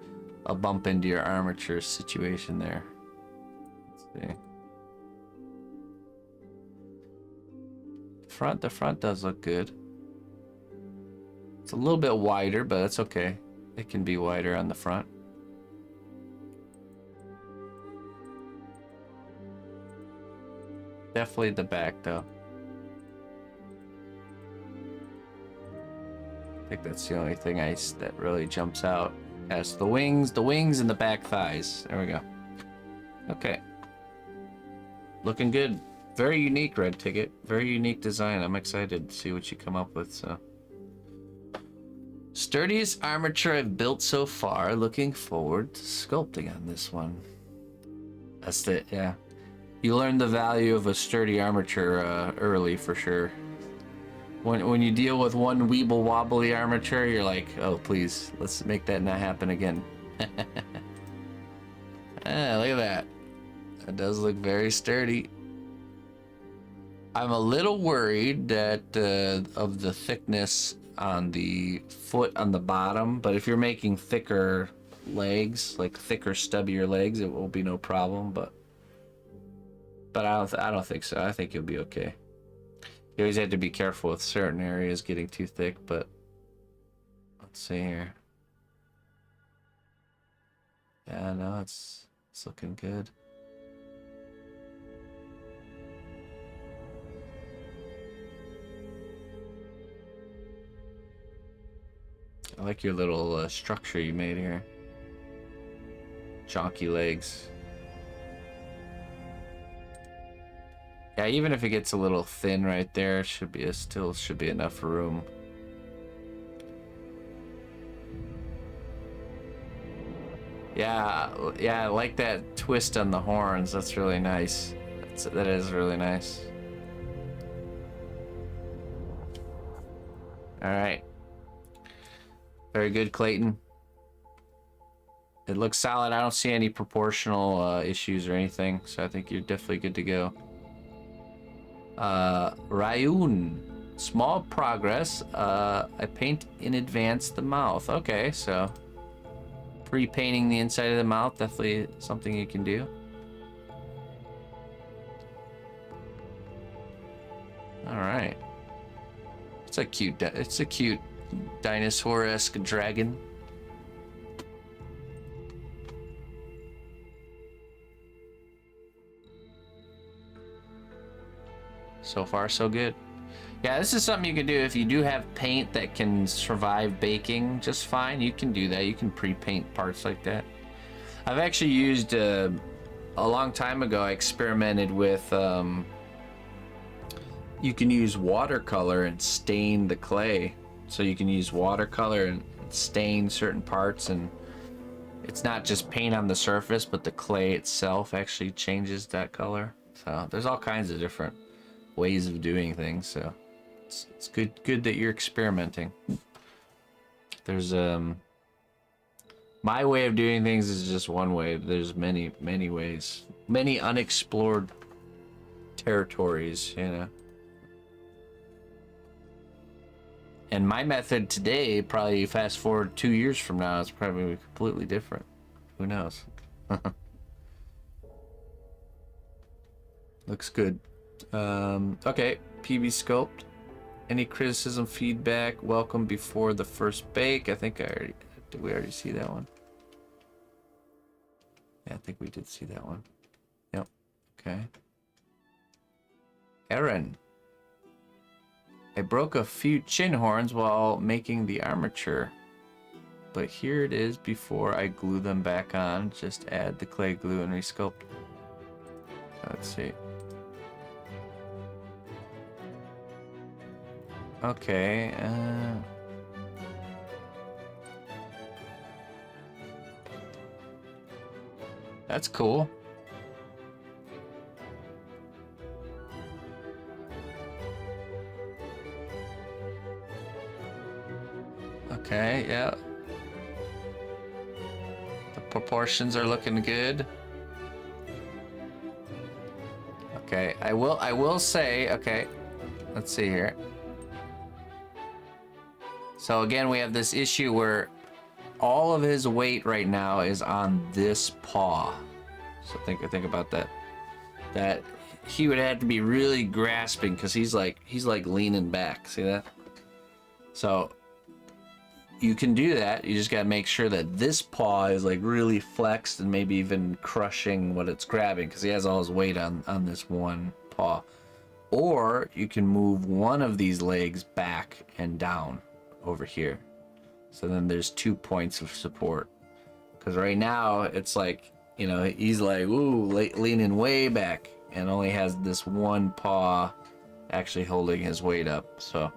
a bump into your armature situation there. Let's see. The front does look good. It's a little bit wider, but that's okay. It can be wider on the front. Definitely the back, though. I think that's the only thing that really jumps out. Yes, the wings and the back thighs. There we go. Okay. Looking good. Very unique, Red Ticket. Very unique design. I'm excited to see what you come up with, so. Sturdiest armature I've built so far. Looking forward to sculpting on this one. That's it, yeah. You learn the value of a sturdy armature early, for sure. When you deal with one weeble wobbly armature, you're like, oh, please, let's make that not happen again. Ah, look at that. That does look very sturdy. I'm a little worried that of the thickness on the foot on the bottom, but if you're making thicker legs, like thicker, stubbier legs, it will be no problem. But I don't think so. I think you'll be okay. You always have to be careful with certain areas getting too thick, but let's see here. Yeah, no, it's looking good. I like your little structure you made here. Jonky legs. Yeah, even if it gets a little thin right there, still should be enough room. Yeah, I like that twist on the horns. That's really nice. That is really nice. All right. Very good, Clayton. It looks solid. I don't see any proportional issues or anything, so I think you're definitely good to go. Rayun. Small progress. I paint in advance the mouth. Okay, so pre-painting the inside of the mouth, definitely something you can do. All right. It's a cute dinosaur-esque dragon. So far, so good. Yeah, this is something you can do if you do have paint that can survive baking just fine. You can do that. You can pre-paint parts like that. I've actually used, a long time ago, I experimented with, you can use watercolor and stain the clay. So you can use watercolor and stain certain parts, and it's not just paint on the surface, but the clay itself actually changes that color. So there's all kinds of different ways of doing things, so it's good that you're experimenting. There's my way of doing things is just one way. There's many ways, many unexplored territories, you know. And my method today, probably fast forward 2 years from now, it's probably completely different. Who knows? Looks good. Okay, PB Sculpt. Any criticism, feedback, welcome before the first bake. I think did we already see that one? Yeah, I think we did see that one. Yep. Okay. Aaron. I broke a few chin horns while making the armature. But here it is before I glue them back on. Just add the clay glue and resculpt. Let's see. Okay, that's cool. Okay, yeah. The proportions are looking good. Okay, I will say, okay, let's see here. So again, we have this issue where all of his weight right now is on this paw. So think about that. That he would have to be really grasping because he's like leaning back. See that? So you can do that. You just gotta make sure that this paw is like really flexed and maybe even crushing what it's grabbing because he has all his weight on this one paw. Or you can move one of these legs back and down over here. So then there's 2 points of support. Because right now it's like, you know, he's like, ooh, leaning way back and only has this one paw actually holding his weight up. So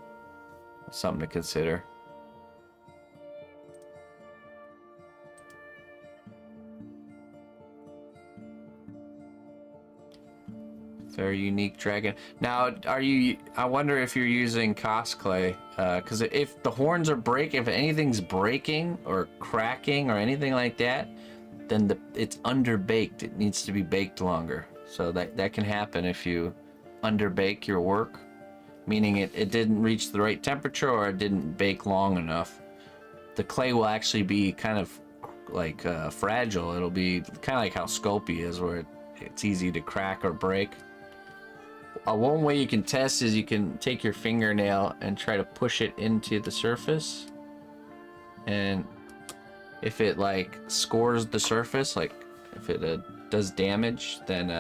something to consider. Very unique dragon. Now, I wonder if you're using cosplay, because if the horns are if anything's breaking or cracking or anything like that, then it's underbaked. It needs to be baked longer. So that can happen if you underbake your work, meaning it didn't reach the right temperature or it didn't bake long enough. The clay will actually be kind of like fragile. It'll be kind of like how Sculpting is, where it's easy to crack or break. One way you can test is you can take your fingernail and try to push it into the surface, and if it like scores the surface, like if it does damage, then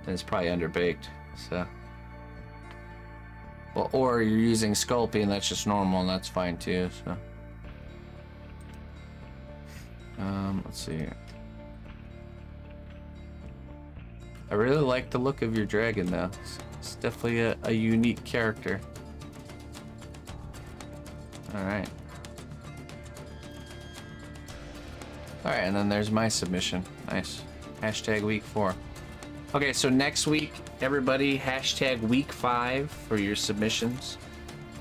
it's probably underbaked. So, well, or you're using Sculpting, and that's just normal, and that's fine too. So, let's see here. I really like the look of your dragon, though. It's definitely a unique character. Alright. Alright, and then there's my submission. Nice. Hashtag week 4. Okay, so next week, everybody, hashtag week 5 for your submissions.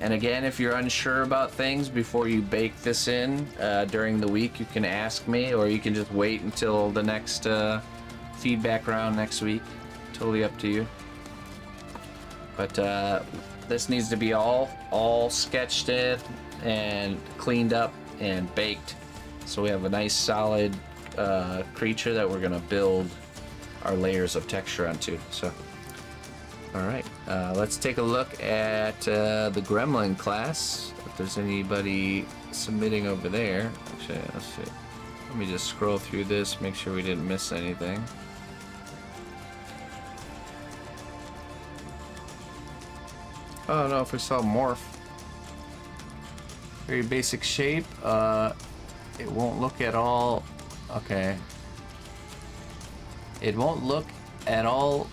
And again, if you're unsure about things before you bake this in during the week, you can ask me, or you can just wait until the next feedback round next week. Totally up to you. But this needs to be all sketched in and cleaned up and baked, so we have a nice solid creature that we're gonna build our layers of texture onto. So all right, let's take a look at the gremlin class, if there's anybody submitting over there. Actually, let's see. Let me just scroll through this, make sure we didn't miss anything. Oh no, if we saw morph. Very basic shape. It won't look at all. Okay. It won't look at all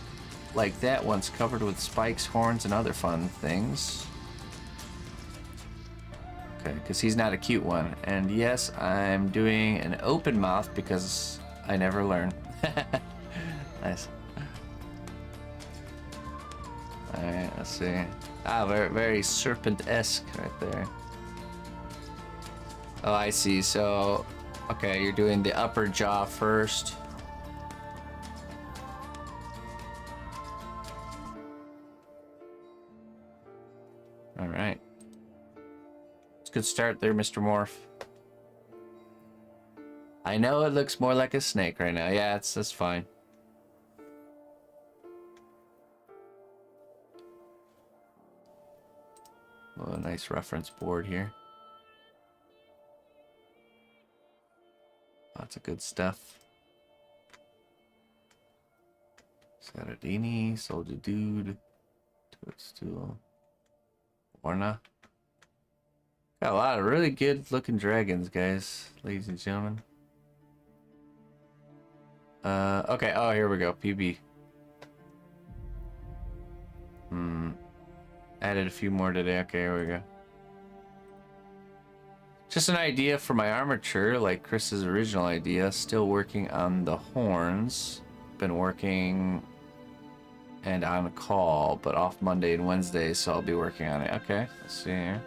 like that once covered with spikes, horns, and other fun things. Okay, because he's not a cute one. And yes, I'm doing an open mouth because I never learn. Nice. Alright, let's see. Ah, very, very serpent-esque right there. Oh, I see. So, okay, you're doing the upper jaw first. All right. It's a good start there, Mr. Morph. I know it looks more like a snake right now. Yeah, that's fine. Oh, a nice reference board here. Lots of good stuff. Saradini, Soldier Dude, Toadstool. Or not. Got a lot of really good looking dragons, guys, ladies and gentlemen. Okay, oh, here we go, PB. Added a few more today. Okay, here we go. Just an idea for my armature, like Chris's original idea. Still working on the horns. Been working and on call, but off Monday and Wednesday, so I'll be working on it. Okay, let's see here.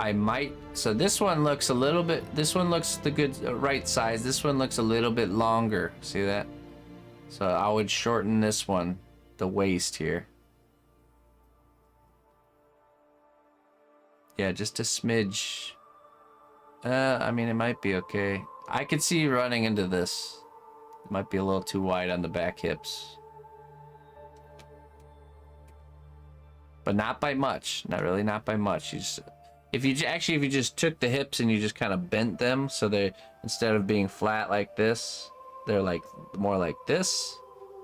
I might, so this one looks a little bit, this one looks the good right size. This one looks a little bit longer. See that? So I would shorten this one, the waist here. Yeah, just a smidge. I mean, it might be okay. I could see running into this. It might be a little too wide on the back hips. But not by much. Not really, not by much. You just, if you just took the hips and you just kind of bent them so they, instead of being flat like this, they're like more like this,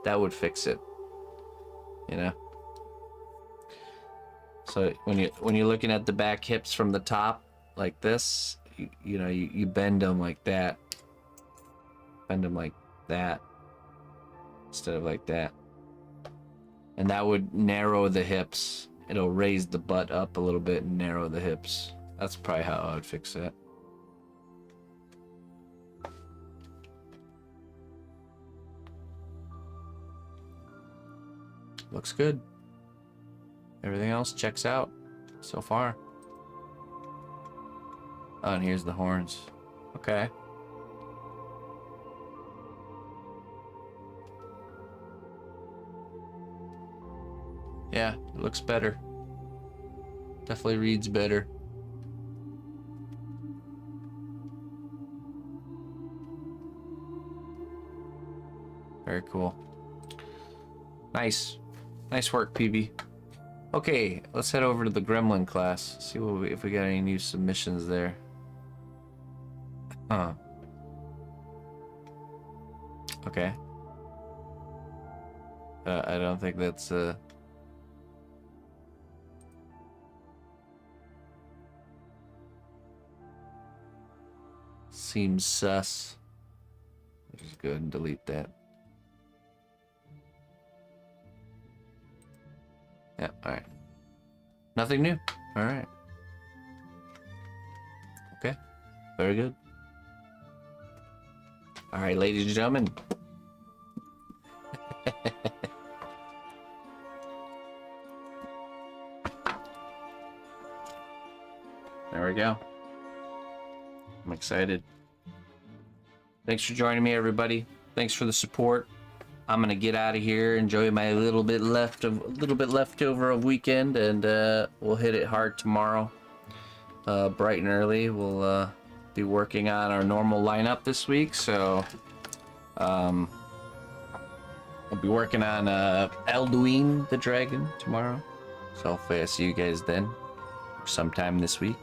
that would fix it. You know? So when you're looking at the back hips from the top like this, you know, you bend them like that. Bend them like that instead of like that. And that would narrow the hips. It'll raise the butt up a little bit and narrow the hips. That's probably how I would fix that. Looks good. Everything else checks out so far. Oh, and here's the horns. Okay. Yeah, it looks better. Definitely reads better. Very cool. Nice. Nice work, PB. Okay, let's head over to the Gremlin class. See what if we got any new submissions there. Huh. Okay. I don't think that's seems sus. Let's just go ahead and delete that. Yeah, alright. Nothing new. Alright. Okay. Very good. Alright, ladies and gentlemen. There we go. I'm excited. Thanks for joining me, everybody. Thanks for the support. I'm gonna get out of here, enjoy my little bit leftover of weekend, and we'll hit it hard tomorrow, bright and early. We'll be working on our normal lineup this week, so I'll be working on Alduin the Dragon tomorrow. So hopefully I see you guys then, or sometime this week.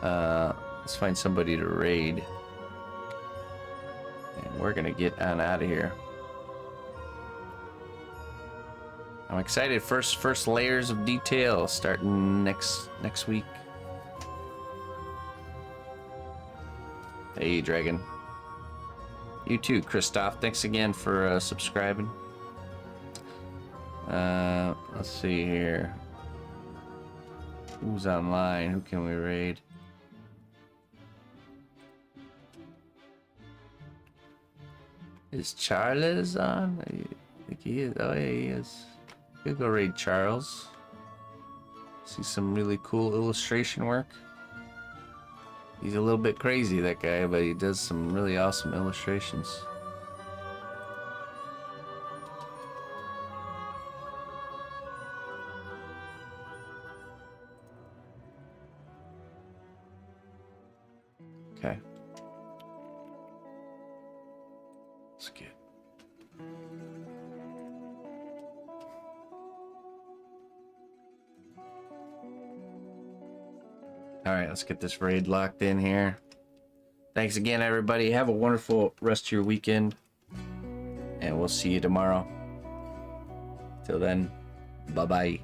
Let's find somebody to raid, and we're gonna get on out of here. I'm excited. First layers of detail starting next week. Hey, Dragon. You too, Christoph. Thanks again for subscribing. Let's see here. Who's online? Who can we raid? Is Charles on? I think he is. Oh, yeah, he is. We'll go raid Charles. See some really cool illustration work. He's a little bit crazy, that guy, but he does some really awesome illustrations. Okay. Let's get. All right, let's get this raid locked in here. Thanks again, everybody. Have a wonderful rest of your weekend. and we'll see you tomorrow. Till then, bye-bye.